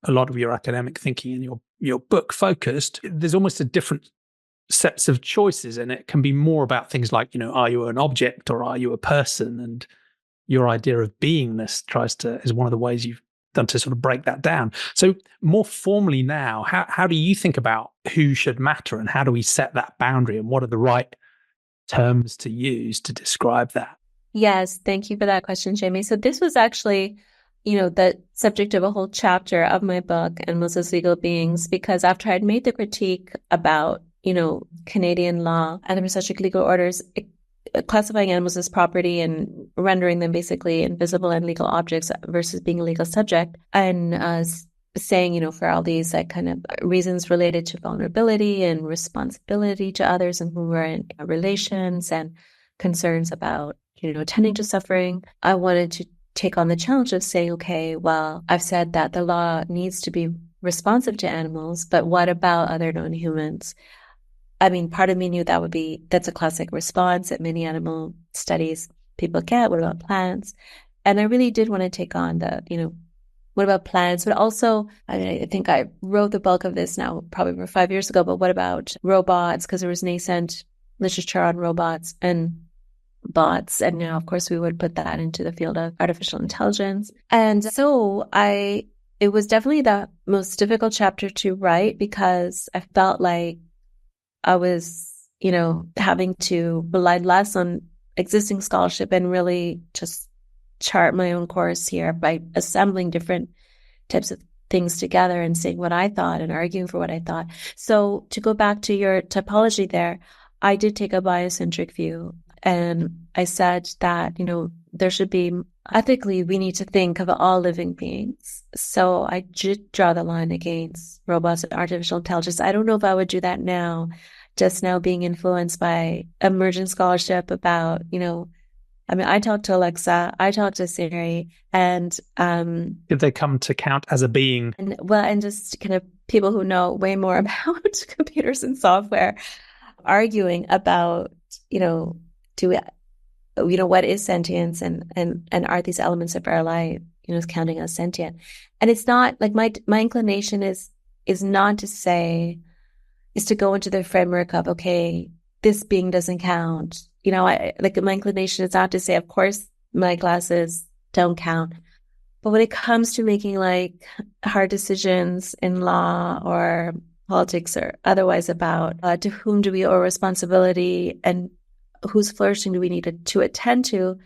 [SPEAKER 2] a lot of your academic thinking and your book focused, there's almost a different sets of choices, and it can be more about things like, are you an object or are you a person? And your idea of beingness is one of the ways you've done to sort of break that down. So more formally now, how do you think about who should matter, and how do we set that boundary, and what are the right terms to use to describe that?
[SPEAKER 1] Yes, thank you for that question, Jamie. So this was actually, the subject of a whole chapter of my book, Animals as Legal Beings, because after I'd made the critique about, Canadian law, anthropocentric legal orders, classifying animals as property and rendering them basically invisible and legal objects versus being a legal subject, and saying, for all these kind of reasons related to vulnerability and responsibility to others and who we're in relations, and concerns about, attending to suffering, I wanted to take on the challenge of saying, okay, well, I've said that the law needs to be responsive to animals, but what about other non-humans? I mean, part of me knew that's a classic response that many animal studies people get. What about plants? And I really did want to take on what about plants? But also, I think I wrote the bulk of this now, probably over 5 years ago, but what about robots? Because there was nascent literature on robots and bots. And now, of course, we would put that into the field of artificial intelligence. And so it was definitely the most difficult chapter to write, because I felt like I was, having to rely less on existing scholarship and really just chart my own course here by assembling different types of things together and saying what I thought and arguing for what I thought. So to go back to your typology there, I did take a biocentric view, and I said that, there should be, ethically, we need to think of all living beings. So I did draw the line against robots and artificial intelligence. I don't know if I would do that now, just now being influenced by emergent scholarship about, I talk to Alexa, I talk to Siri, and
[SPEAKER 2] Did they come to count as a being?
[SPEAKER 1] And just kind of people who know way more about computers and software arguing about, what is sentience, and are these elements of our life, counting as sentient? And it's not like my inclination is not to say, is to go into the framework of, okay, this being doesn't count. My inclination is not to say, of course, my glasses don't count. But when it comes to making hard decisions in law or politics or otherwise about to whom do we owe responsibility and whose flourishing do we need to attend to,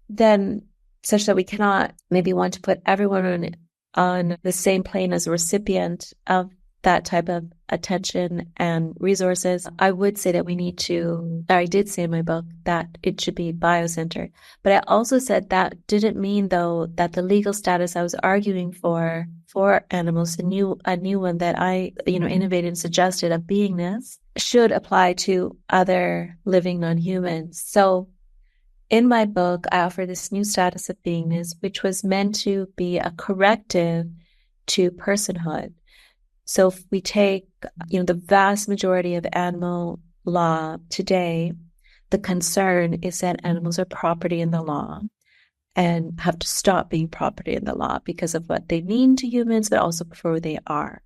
[SPEAKER 1] then such that we cannot maybe want to put everyone on the same plane as a recipient of that type of attention and resources. I would say that we need to, or I did say in my book that it should be biocentered. But I also said that didn't mean, though, that the legal status I was arguing for animals, a new one that I, innovated and suggested of beingness, should apply to other living non-humans. So in my book, I offer this new status of beingness, which was meant to be a corrective to personhood. So if we take, the vast majority of animal law today, the concern is that animals are property in the law and have to stop being property in the law because of what they mean to humans, but also for who they are.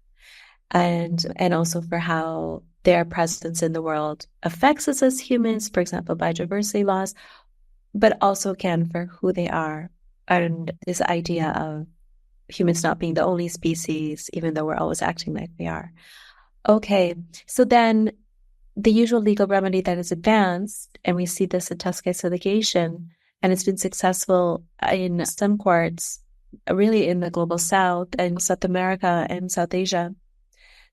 [SPEAKER 1] And also for how their presence in the world affects us as humans, for example, biodiversity laws, but also, again, for who they are. And this idea of humans not being the only species, even though we're always acting like we are. Okay, so then the usual legal remedy that is advanced, and we see this in test case litigation, and it's been successful in some courts, really in the global south and South America and South Asia,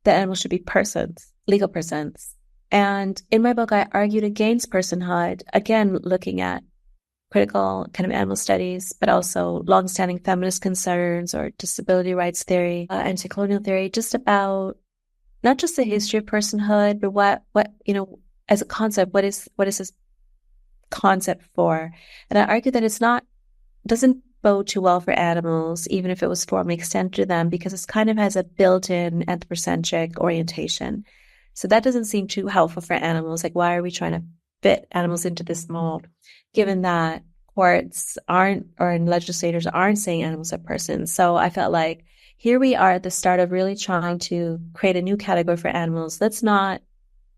[SPEAKER 1] that animals should be persons, legal persons. And in my book, I argued against personhood, again, looking at critical kind of animal studies, but also longstanding feminist concerns or disability rights theory, anti-colonial theory, just about not just the history of personhood, but what as a concept, what is this concept for? And I argue that doesn't bode too well for animals, even if it was formally extended to them, because it kind of has a built-in anthropocentric orientation. So that doesn't seem too helpful for animals. Like, why are we trying to fit animals into this mold, given that courts aren't, or legislators aren't saying animals are persons? So I felt like here we are at the start of really trying to create a new category for animals. Let's not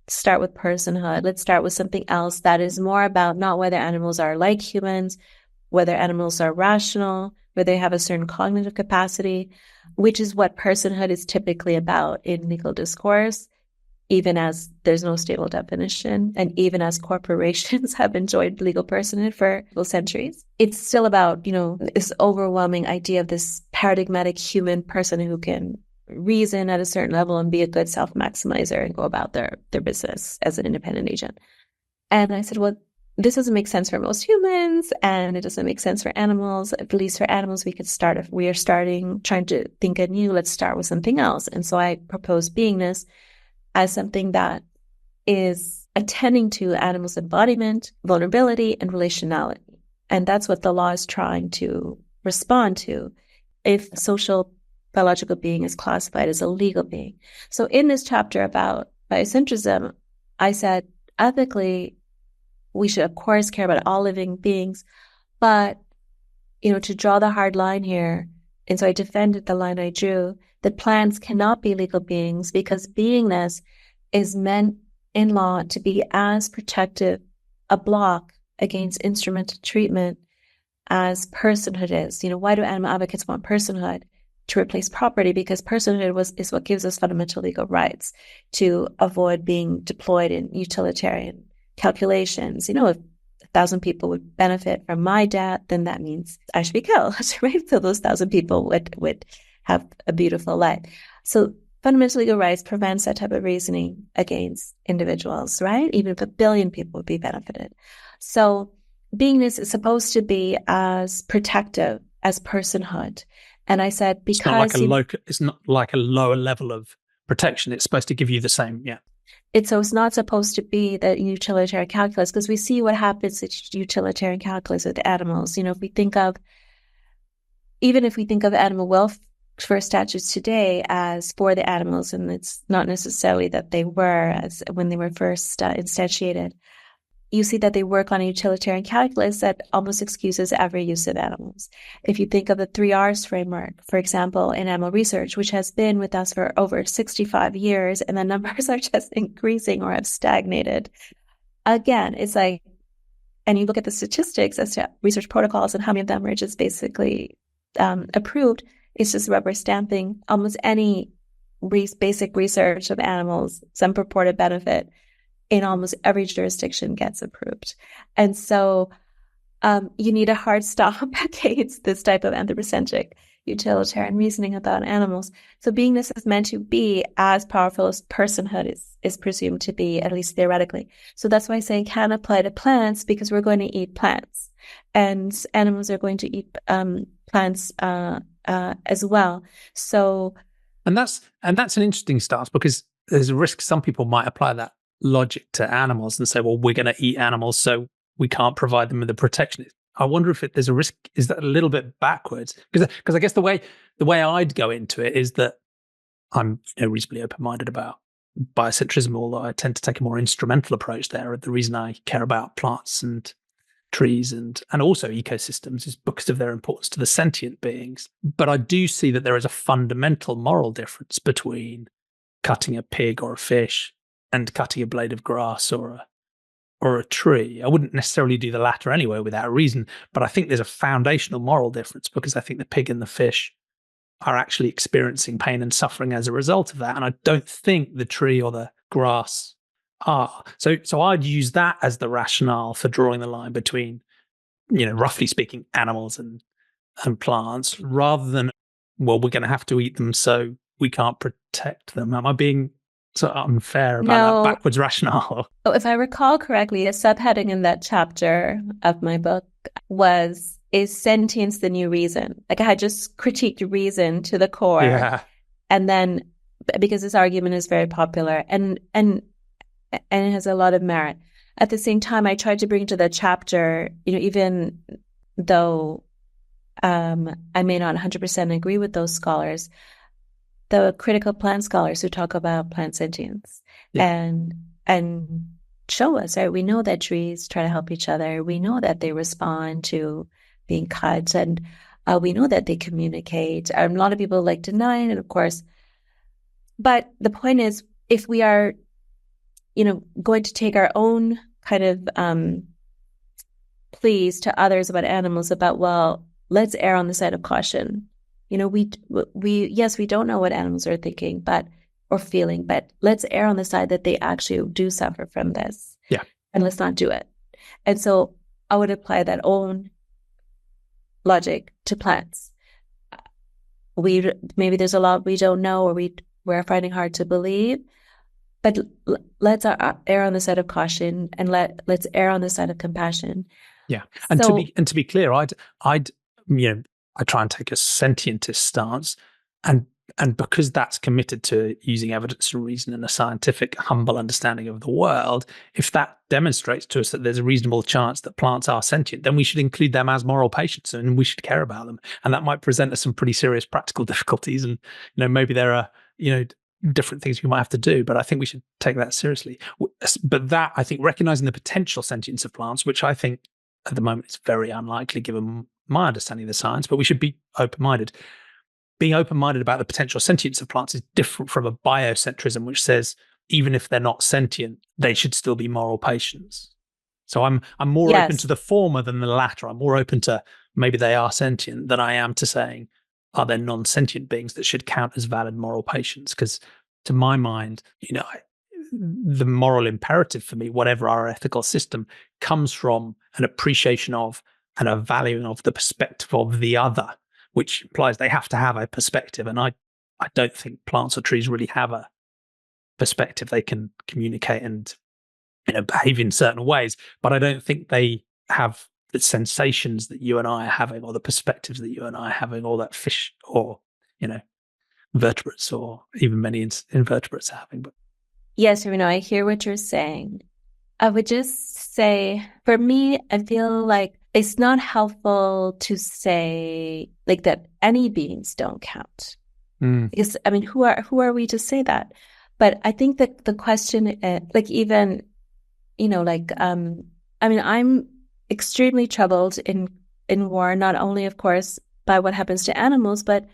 [SPEAKER 1] start with personhood. Let's start with something else that is more about not whether animals are like humans, whether animals are rational, whether they have a certain cognitive capacity, which is what personhood is typically about in legal discourse, even as there's no stable definition, and even as corporations have enjoyed legal personhood for centuries. It's still about, this overwhelming idea of this paradigmatic human person who can reason at a certain level and be a good self-maximizer and go about their business as an independent agent. And I said, well, this doesn't make sense for most humans, and it doesn't make sense for animals. At least for animals, we are trying to think anew, let's start with something else. And so I proposed beingness as something that is attending to animals' embodiment, vulnerability, and relationality. And that's what the law is trying to respond to if a social biological being is classified as a legal being. So in this chapter about biocentrism, I said, ethically, we should, of course, care about all living beings, but, to draw the hard line here, and so I defended the line I drew, that plants cannot be legal beings because beingness is meant in law to be as protective a block against instrumental treatment as personhood is. Why do animal advocates want personhood? To replace property, because personhood is what gives us fundamental legal rights to avoid being deployed in utilitarian calculations. If 1,000 people would benefit from my death, then that means I should be killed, right? So those 1,000 people would have a beautiful life. So fundamental legal rights prevents that type of reasoning against individuals, right? Even if 1 billion people would be benefited. So beingness is supposed to be as protective as personhood. And I said, because
[SPEAKER 2] it's not like a lower level of protection. It's supposed to give you the same, yeah.
[SPEAKER 1] It's not supposed to be the utilitarian calculus, because we see what happens in utilitarian calculus with animals. If we think of animal welfare statutes today as for the animals, and it's not necessarily that they were as when they were first instantiated, you see that they work on a utilitarian calculus that almost excuses every use of animals. If you think of the 3 R's framework, for example, in animal research, which has been with us for over 65 years, and the numbers are just increasing or have stagnated. Again, it's like, and you look at the statistics as to research protocols and how many of them are just basically approved, it's just rubber stamping almost any basic research of animals, some purported benefit in almost every jurisdiction gets approved. And so you need a hard stop against this type of anthropocentric utilitarian reasoning about animals. So beingness is meant to be as powerful as personhood is presumed to be, at least theoretically. So that's why I say it can apply to plants, because we're going to eat plants, and animals are going to eat plants as well. So,
[SPEAKER 2] and that's an interesting stance, because there's a risk some people might apply that logic to animals and say, well, we're going to eat animals, so we can't provide them with the protection. I wonder if there's a risk. Is that a little bit backwards? Because I guess the way I'd go into it is that I'm reasonably open-minded about biocentrism, although I tend to take a more instrumental approach there. The reason I care about plants and trees and also ecosystems is because of their importance to the sentient beings. But I do see that there is a fundamental moral difference between cutting a pig or a fish and cutting a blade of grass or a tree. I wouldn't necessarily do the latter anyway without a reason, but I think there's a foundational moral difference, because I think the pig and the fish are actually experiencing pain and suffering as a result of that. And I don't think the tree or the grass are. So I'd use that as the rationale for drawing the line between, roughly speaking, animals and plants, rather than, well, we're going to have to eat them, so we can't protect them. Am I being sort of unfair about that backwards rationale?
[SPEAKER 1] Oh, if I recall correctly, a subheading in that chapter of my book was, is sentience the new reason? Like, I had just critiqued reason to the core.
[SPEAKER 2] Yeah.
[SPEAKER 1] And then, because this argument is very popular and it has a lot of merit. At the same time, I tried to bring to the chapter, even though I may not 100% agree with those scholars, the critical plant scholars who talk about plant sentience, and show us, right? We know that trees try to help each other. We know that they respond to being cut, and we know that they communicate. A lot of people like denying it, of course. But the point is, if we are, going to take our own kind of pleas to others about animals, about, well, let's err on the side of caution. We don't know what animals are thinking, or feeling, but let's err on the side that they actually do suffer from this.
[SPEAKER 2] Yeah.
[SPEAKER 1] And let's not do it. And so I would apply that own logic to plants. Maybe there's a lot we don't know, or we're finding hard to believe, but let's err on the side of caution, and let's err on the side of compassion.
[SPEAKER 2] Yeah. And to be clear, I try and take a sentientist stance, and because that's committed to using evidence and reason and a scientific, humble understanding of the world, if that demonstrates to us that there's a reasonable chance that plants are sentient, then we should include them as moral patients, and we should care about them. And that might present us some pretty serious practical difficulties, and maybe there are different things we might have to do, but I think we should take that seriously. But that, I think, recognizing the potential sentience of plants, which I think at the moment is very unlikely given my understanding of the science, but we should be open-minded. Being open-minded about the potential sentience of plants is different from a biocentrism, which says even if they're not sentient, they should still be moral patients. So I'm more open to the former than the latter. I'm more open to maybe they are sentient than I am to saying, are there non-sentient beings that should count as valid moral patients? Because to my mind, the moral imperative for me, whatever our ethical system, comes from an appreciation of and a valuing of the perspective of the other, which implies they have to have a perspective. And I don't think plants or trees really have a perspective. They can communicate and behave in certain ways, but I don't think they have the sensations that you and I are having, or the perspectives that you and I are having, or that fish or vertebrates or even many invertebrates are having. But
[SPEAKER 1] yes, I hear what you're saying. I would just say, for me, I feel like it's not helpful to say like that any beings don't count. Because who are we to say that? But I think that the question, I'm extremely troubled in war, not only, of course, by what happens to animals, but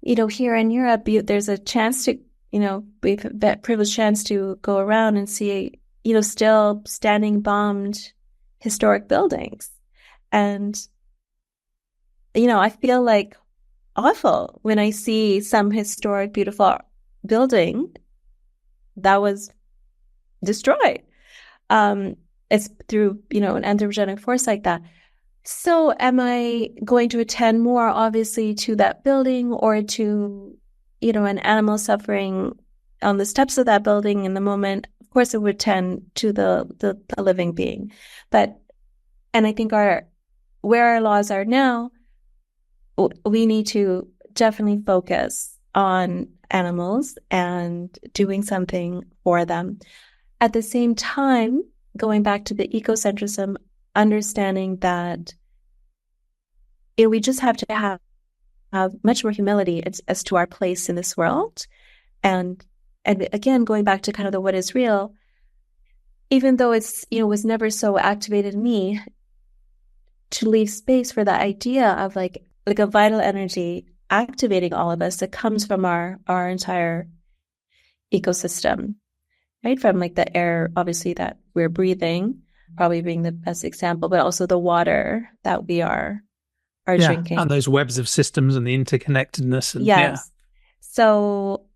[SPEAKER 1] here in Europe, there's a chance to, we've had that privileged chance to go around and see, still standing bombed historic buildings. And, I feel like awful when I see some historic, beautiful building that was destroyed. It's through, an anthropogenic force like that. So am I going to attend more obviously to that building or to, an animal suffering on the steps of that building in the moment? Of course, it would tend to the living being. And I think where our laws are now, we need to definitely focus on animals and doing something for them. At the same time, going back to the ecocentrism, understanding that we just have to have much more humility as to our place in this world. And again, going back to kind of the what is real, even though it's, was never so activated in me, to leave space for the idea of like a vital energy activating all of us that comes from our entire ecosystem, right? From like the air, obviously, that we're breathing, probably being the best example, but also the water that we are drinking.
[SPEAKER 2] And those webs of systems and the interconnectedness. And,
[SPEAKER 1] yes. So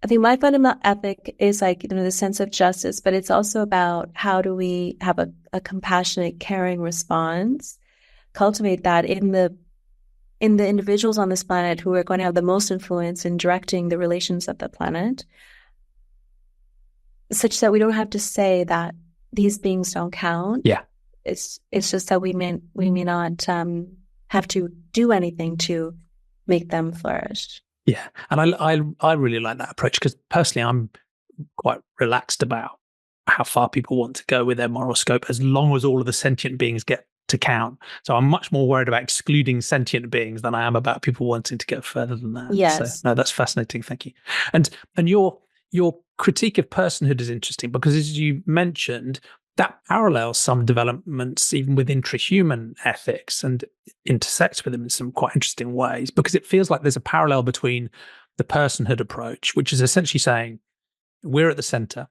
[SPEAKER 1] I think my fundamental ethic is like, the sense of justice, but it's also about how do we have a compassionate, caring response, cultivate that in the individuals on this planet who are going to have the most influence in directing the relations of the planet, such that we don't have to say that these beings don't count.
[SPEAKER 2] Yeah.
[SPEAKER 1] It's just that we may not have to do anything to make them flourish.
[SPEAKER 2] Yeah. And I really like that approach because personally I'm quite relaxed about how far people want to go with their moral scope as long as all of the sentient beings get to count. So I'm much more worried about excluding sentient beings than I am about people wanting to go further than that.
[SPEAKER 1] Yes.
[SPEAKER 2] So no, that's fascinating. Thank you. And your critique of personhood is interesting because, as you mentioned, that parallels some developments even with intrahuman ethics and intersects with them in some quite interesting ways, because it feels like there's a parallel between the personhood approach, which is essentially saying we're at the center,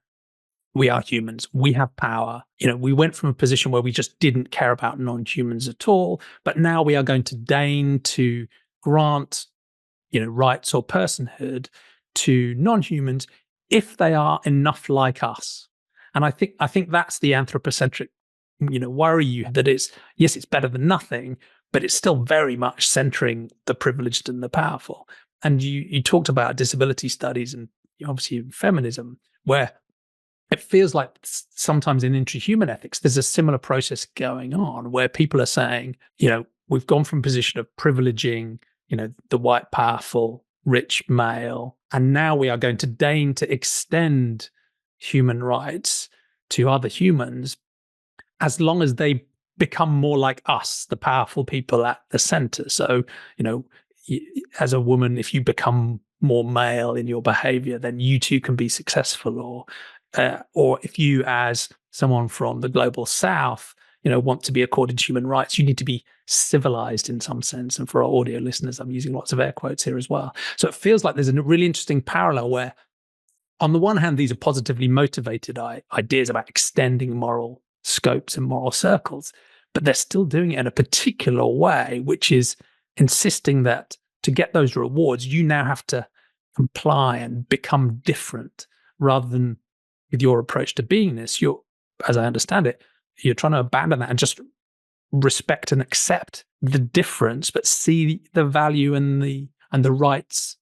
[SPEAKER 2] we are humans, we have power. We went from a position where we just didn't care about non-humans at all, but now we are going to deign to grant, rights or personhood to non-humans if they are enough like us. And I think that's the anthropocentric, worry that it's better than nothing, but it's still very much centering the privileged and the powerful. And you talked about disability studies and obviously feminism, where it feels like sometimes in intrahuman ethics, there's a similar process going on where people are saying, we've gone from a position of privileging, the white, powerful, rich male, and now we are going to deign to extend human rights to other humans as long as they become more like us, the powerful people at the center. So, as a woman, if you become more male in your behavior, then you too can be successful. Or if you, as someone from the global south, want to be accorded to human rights, you need to be civilized in some sense. And for our audio listeners, I'm using lots of air quotes here as well. So it feels like there's a really interesting parallel where, on the one hand, these are positively motivated ideas about extending moral scopes and moral circles, but they're still doing it in a particular way, which is insisting that to get those rewards, you now have to comply and become different, rather than with your approach to beingness. As I understand it, you're trying to abandon that and just respect and accept the difference, but see the value and the rights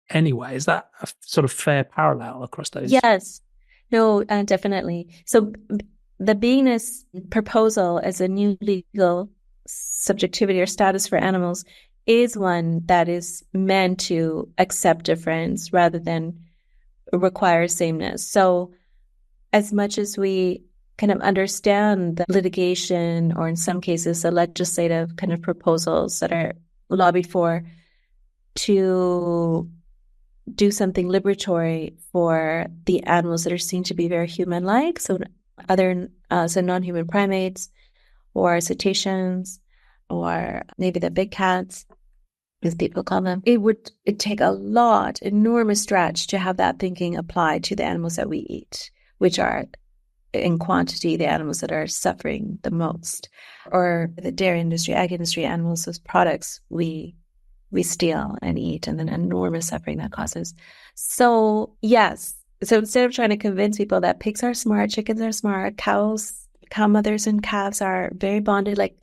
[SPEAKER 2] anyway. Is that a sort of fair parallel across those?
[SPEAKER 1] Yes. No, definitely. So the beingness proposal as a new legal subjectivity or status for animals is one that is meant to accept difference rather than require sameness. So as much as we kind of understand the litigation, or in some cases the legislative kind of proposals that are lobbied for to do something liberatory for the animals that are seen to be very human-like, so non-human primates or cetaceans or maybe the big cats, as people call them, it'd take enormous stretch to have that thinking applied to the animals that we eat, which are in quantity the animals that are suffering the most, or the dairy industry, ag industry animals, those products we steal and eat, and then enormous suffering that causes. So yes, so instead of trying to convince people that pigs are smart, chickens are smart, cows cow mothers and calves are very bonded. Like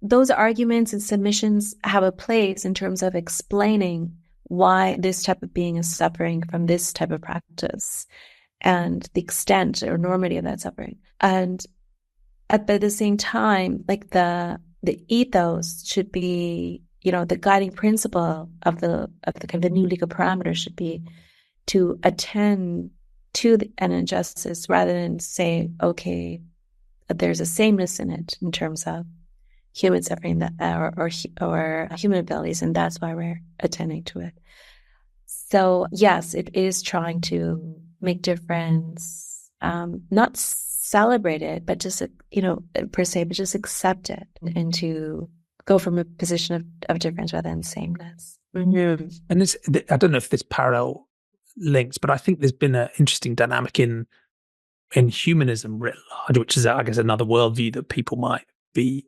[SPEAKER 1] those arguments and submissions have a place in terms of explaining why this type of being is suffering from this type of practice and the extent or enormity of that suffering. And at the same time, like the ethos should be, the guiding principle of the kind of the new legal parameters should be to attend to an injustice rather than say, okay, there's a sameness in it in terms of human suffering or human abilities, and that's why we're attending to it. So yes, it is trying to make difference, not celebrate it, but just per se, but just accept it and to go from a position of difference rather than sameness.
[SPEAKER 2] Mm-hmm. And I don't know if there's parallel links, but I think there's been an interesting dynamic in humanism writ large, which is, I guess, another worldview that people might be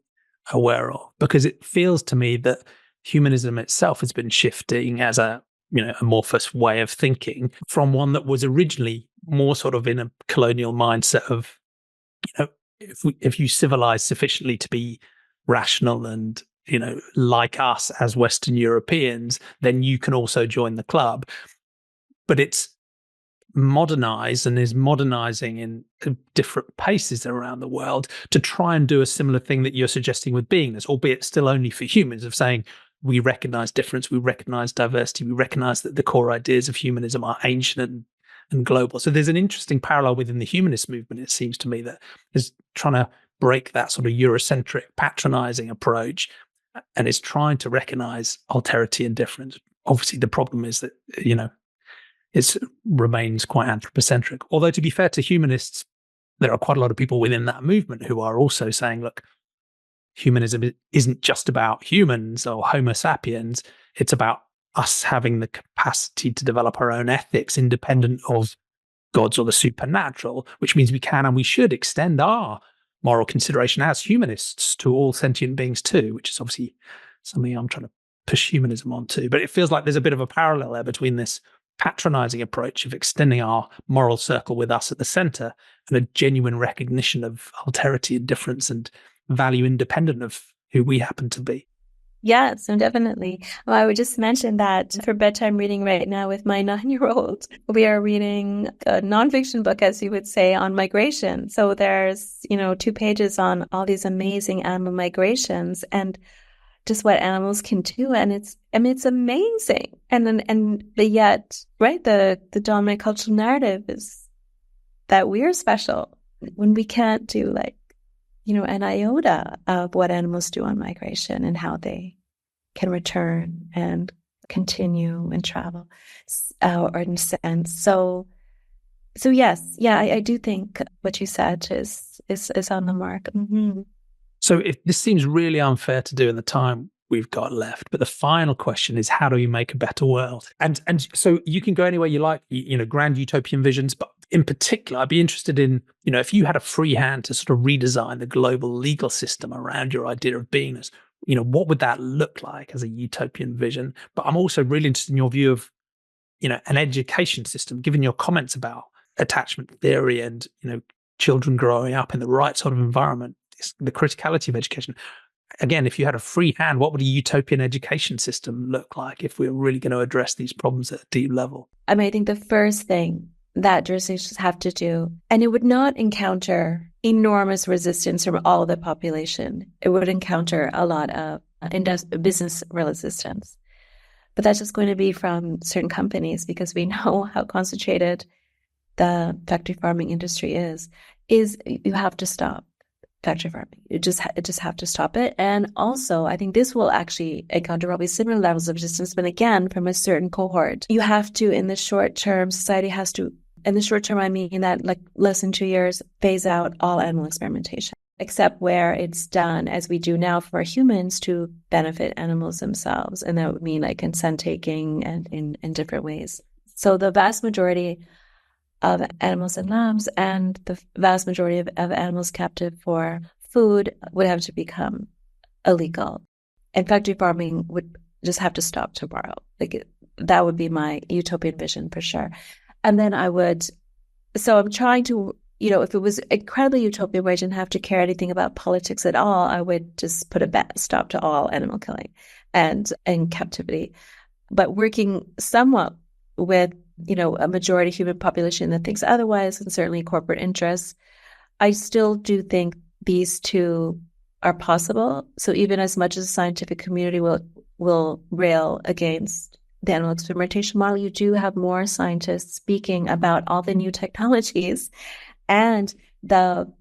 [SPEAKER 2] aware of, because it feels to me that humanism itself has been shifting as a amorphous way of thinking from one that was originally more sort of in a colonial mindset of, if you civilize sufficiently to be rational and, like us as Western Europeans, then you can also join the club. But it's modernized and is modernizing in different paces around the world to try and do a similar thing that you're suggesting with beingness, albeit still only for humans, of saying we recognize difference, we recognize diversity, we recognize that the core ideas of humanism are ancient and global. So there's an interesting parallel within the humanist movement, it seems to me, that is trying to break that sort of Eurocentric patronizing approach and is trying to recognize alterity and difference. Obviously, the problem is that, it remains quite anthropocentric. Although, to be fair to humanists, there are quite a lot of people within that movement who are also saying, look, humanism isn't just about humans or Homo sapiens. It's about us having the capacity to develop our own ethics independent of gods or the supernatural, which means we can and we should extend our moral consideration as humanists to all sentient beings too, which is obviously something I'm trying to push humanism onto. But it feels like there's a bit of a parallel there between this patronizing approach of extending our moral circle with us at the center and a genuine recognition of alterity and difference and value independent of who we happen to be.
[SPEAKER 1] Yes, so definitely. Well, I would just mention that for bedtime reading right now with my 9-year-old, we are reading a nonfiction book, as you would say, on migration. So there's, 2 pages on all these amazing animal migrations and just what animals can do. And it's amazing. But yet, right, the dominant cultural narrative is that we're special when we can't do an iota of what animals do on migration and how they can return and continue and travel or in sense. So yes, I do think what you said is on the mark. Mm-hmm.
[SPEAKER 2] So this seems really unfair to do in the time we've got left, but the final question is, how do we make a better world? And so you can go anywhere you like, grand utopian visions, but in particular, I'd be interested in, if you had a free hand to sort of redesign the global legal system around your idea of beingness, what would that look like as a utopian vision? But I'm also really interested in your view of, an education system, given your comments about attachment theory and, children growing up in the right sort of environment, the criticality of education. Again, if you had a free hand, what would a utopian education system look like if we were really going to address these problems at a deep level?
[SPEAKER 1] I think the first thing that jurisdictions have to do, and it would not encounter enormous resistance from all the population. It would encounter a lot of business resistance. But that's just going to be from certain companies because we know how concentrated the factory farming industry is you have to stop factory farming. You just have to stop it. And also, I think this will actually encounter probably similar levels of resistance, but again, from a certain cohort. You have to, in the short term, society has to, in the short term, I mean that less than 2 years, phase out all animal experimentation, except where it's done, as we do now for humans, to benefit animals themselves. And that would mean consent taking and in different ways. So the vast majority of animals in labs and the vast majority of animals captive for food would have to become illegal. And factory farming would just have to stop tomorrow. That would be my utopian vision for sure. And then I'm trying to, if it was incredibly utopian where I didn't have to care anything about politics at all, I would just put a stop to all animal killing and captivity. But working somewhat with, a majority human population that thinks otherwise, and certainly corporate interests, I still do think these two are possible. So even as much as the scientific community will rail against the animal experimentation model, you do have more scientists speaking about all the new technologies and the,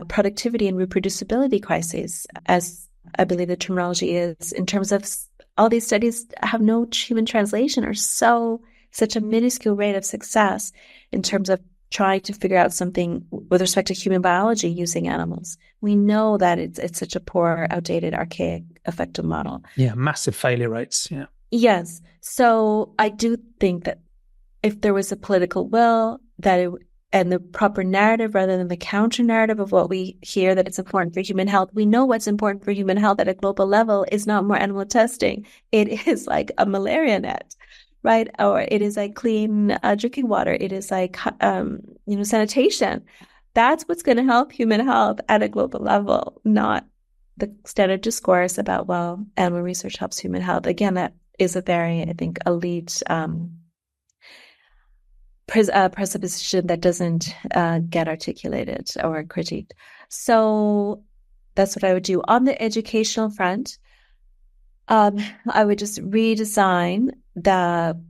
[SPEAKER 1] productivity and reproducibility crises, as I believe the terminology is, in terms of all these studies have no human translation or such a minuscule rate of success in terms of trying to figure out something with respect to human biology using animals. We know that it's such a poor, outdated, archaic, effective model.
[SPEAKER 2] Yeah, massive failure rates. Yeah.
[SPEAKER 1] Yes. So I do think that if there was a political will and the proper narrative rather than the counter narrative of what we hear that it's important for human health, we know what's important for human health at a global level is not more animal testing. It is like a malaria net, right? Or it is like clean drinking water. It is like, sanitation. That's what's going to help human health at a global level, not the standard discourse about, well, animal research helps human health. Again, that is a very, I think, elite presupposition that doesn't get articulated or critiqued. So that's what I would do. On the educational front, I would just redesign the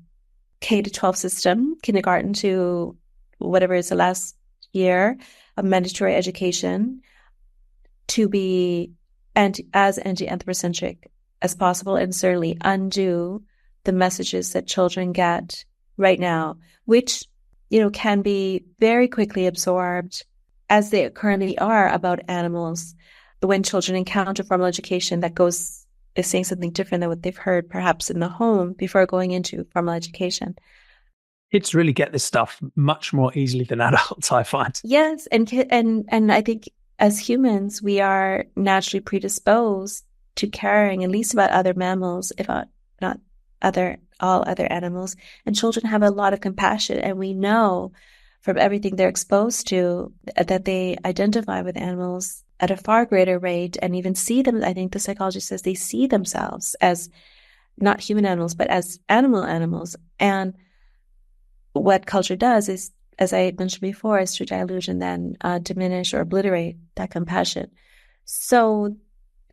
[SPEAKER 1] K-12 system, kindergarten to whatever is the last year of mandatory education, to be as anti-anthropocentric as possible, and certainly undo the messages that children get right now, which, can be very quickly absorbed, as they currently are, about animals. When children encounter formal education that is saying something different than what they've heard perhaps in the home before going into formal education.
[SPEAKER 2] Kids really get this stuff much more easily than adults, I find.
[SPEAKER 1] Yes, and I think as humans, we are naturally predisposed to caring at least about other mammals, if not all other animals. And children have a lot of compassion, and we know from everything they're exposed to that they identify with animals at a far greater rate, and even see them. I think the psychologist says they see themselves as not human animals, but as animals. And what culture does is, as I mentioned before, is to dilute and then diminish or obliterate that compassion. So,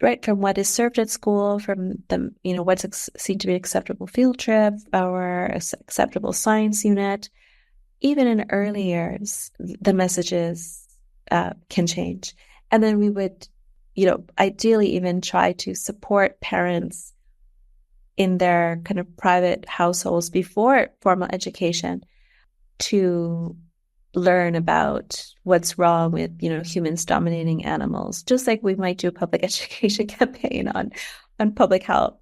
[SPEAKER 1] right from what is served at school, from the, what's seen to be acceptable field trip or acceptable science unit, even in early years, the messages can change. And then we would, ideally even try to support parents in their kind of private households before formal education to learn about what's wrong with, humans dominating animals, just like we might do a public education campaign on public health,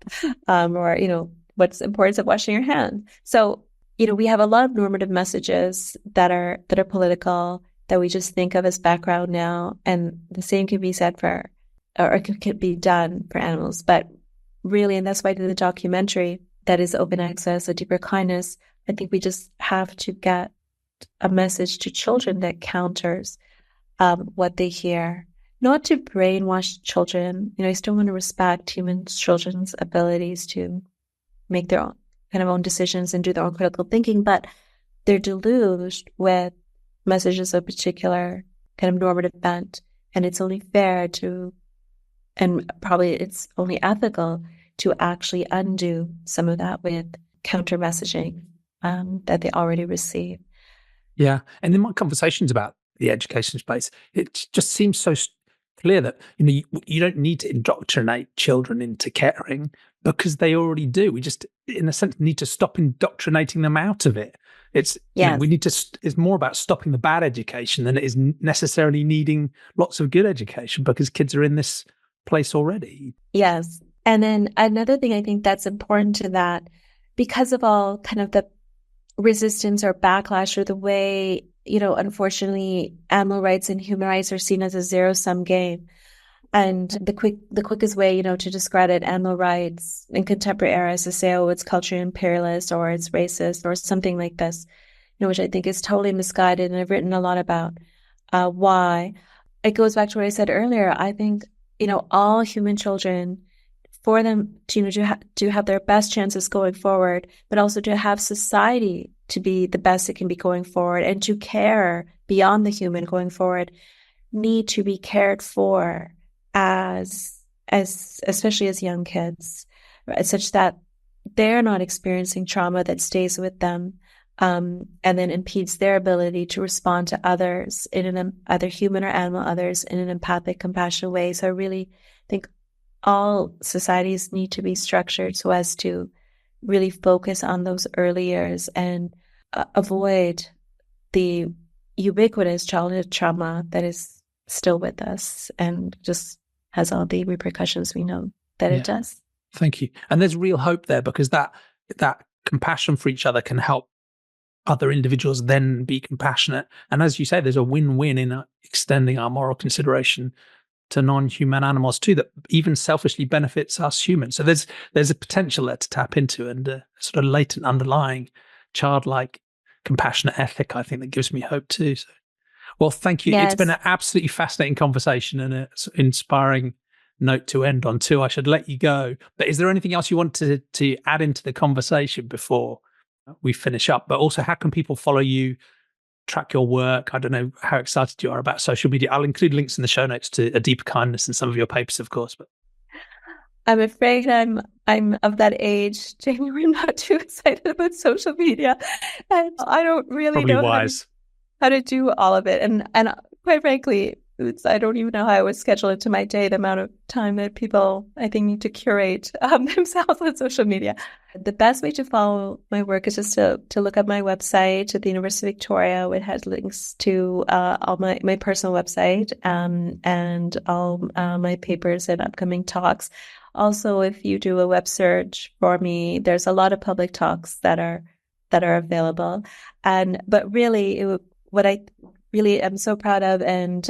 [SPEAKER 1] or, what's the importance of washing your hands. So, we have a lot of normative messages that are political, that we just think of as background now, and the same can be said for, or can be done for animals. But really, and that's why I did the documentary that is open access, A Deeper Kindness. I think we just have to get a message to children that counters what they hear. Not to brainwash children. I still want to respect children's abilities to make their own decisions and do their own critical thinking, but they're deluged with messages of particular kind of normative bent, and it's only fair to, and probably it's only ethical to actually undo some of that with counter messaging that they already receive.
[SPEAKER 2] Yeah, and in my conversations about the education space, it just seems so clear that you don't need to indoctrinate children into caring, because they already do. We just, in a sense, need to stop indoctrinating them out of it. It's we need to. It's more about stopping the bad education than it is necessarily needing lots of good education, because kids are in this place already.
[SPEAKER 1] Yes, and then another thing I think that's important to that, because of all kind of the resistance or backlash, or the way, unfortunately, animal rights and human rights are seen as a zero-sum game. And the quickest way, to discredit animal rights in contemporary era is to say, oh, it's culturally imperialist, or it's racist, or something like this, which I think is totally misguided, and I've written a lot about. Why? It goes back to what I said earlier. I think, all human children, for them to, to have their best chances going forward, but also to have society to be the best it can be going forward and to care beyond the human going forward, need to be cared for as especially as young kids, right? Such that they're not experiencing trauma that stays with them, and then impedes their ability to respond to others either human or animal others in an empathic, compassionate way. So I really think all societies need to be structured so as to really focus on those early years and avoid the ubiquitous childhood trauma that is still with us and just has all the repercussions we know that it does.
[SPEAKER 2] Thank you. And there's real hope there, because that compassion for each other can help other individuals then be compassionate. And as you say, there's a win-win in extending our moral consideration to non-human animals too, that even selfishly benefits us humans. So there's a potential there to tap into, and a sort of latent underlying childlike compassionate ethic, I think, that gives me hope too. So, well, thank you.
[SPEAKER 1] Yes.
[SPEAKER 2] It's been an absolutely fascinating conversation and an inspiring note to end on too. I should let you go. But is there anything else you want to add into the conversation before we finish up? But also, how can people follow you, track your work? I don't know how excited you are about social media. I'll include links in the show notes to A Deeper Kindness and some of your papers, of course. But
[SPEAKER 1] I'm afraid I'm of that age, Jamie, where I'm not too excited about social media, and I don't really
[SPEAKER 2] probably
[SPEAKER 1] know
[SPEAKER 2] wise.
[SPEAKER 1] how to do all of it. And quite frankly, I don't even know how I would schedule into my day the amount of time that people, I think, need to curate themselves on social media. The best way to follow my work is just to look at my website at the University of Victoria. It has links to all my personal website and all my papers and upcoming talks. Also, if you do a web search for me, there's a lot of public talks that are available. But really, what I really am so proud of and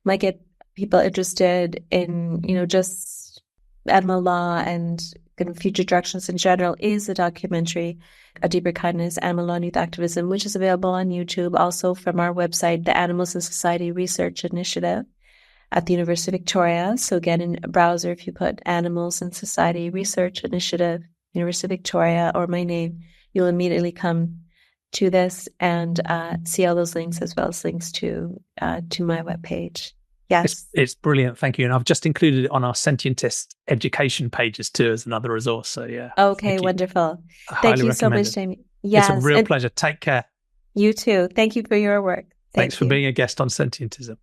[SPEAKER 1] might get people interested in, just animal law and kind of future directions in general is the documentary A Deeper Kindness, Animal Law and Youth Activism, which is available on YouTube, also from our website, the Animals in Society Research Initiative at the University of Victoria. So again, in a browser, if you put Animals in Society Research Initiative, University of Victoria, or my name, you'll immediately come to this and see all those links, as well as links to my webpage. Yes.
[SPEAKER 2] It's brilliant. Thank you. And I've just included it on our Sentientist education pages too as another resource. So yeah.
[SPEAKER 1] Okay, wonderful. Thank you so much, Jamie. Yes.
[SPEAKER 2] It's a real pleasure. Take care.
[SPEAKER 1] You too. Thank you for your work.
[SPEAKER 2] Thanks for being a guest on Sentientism.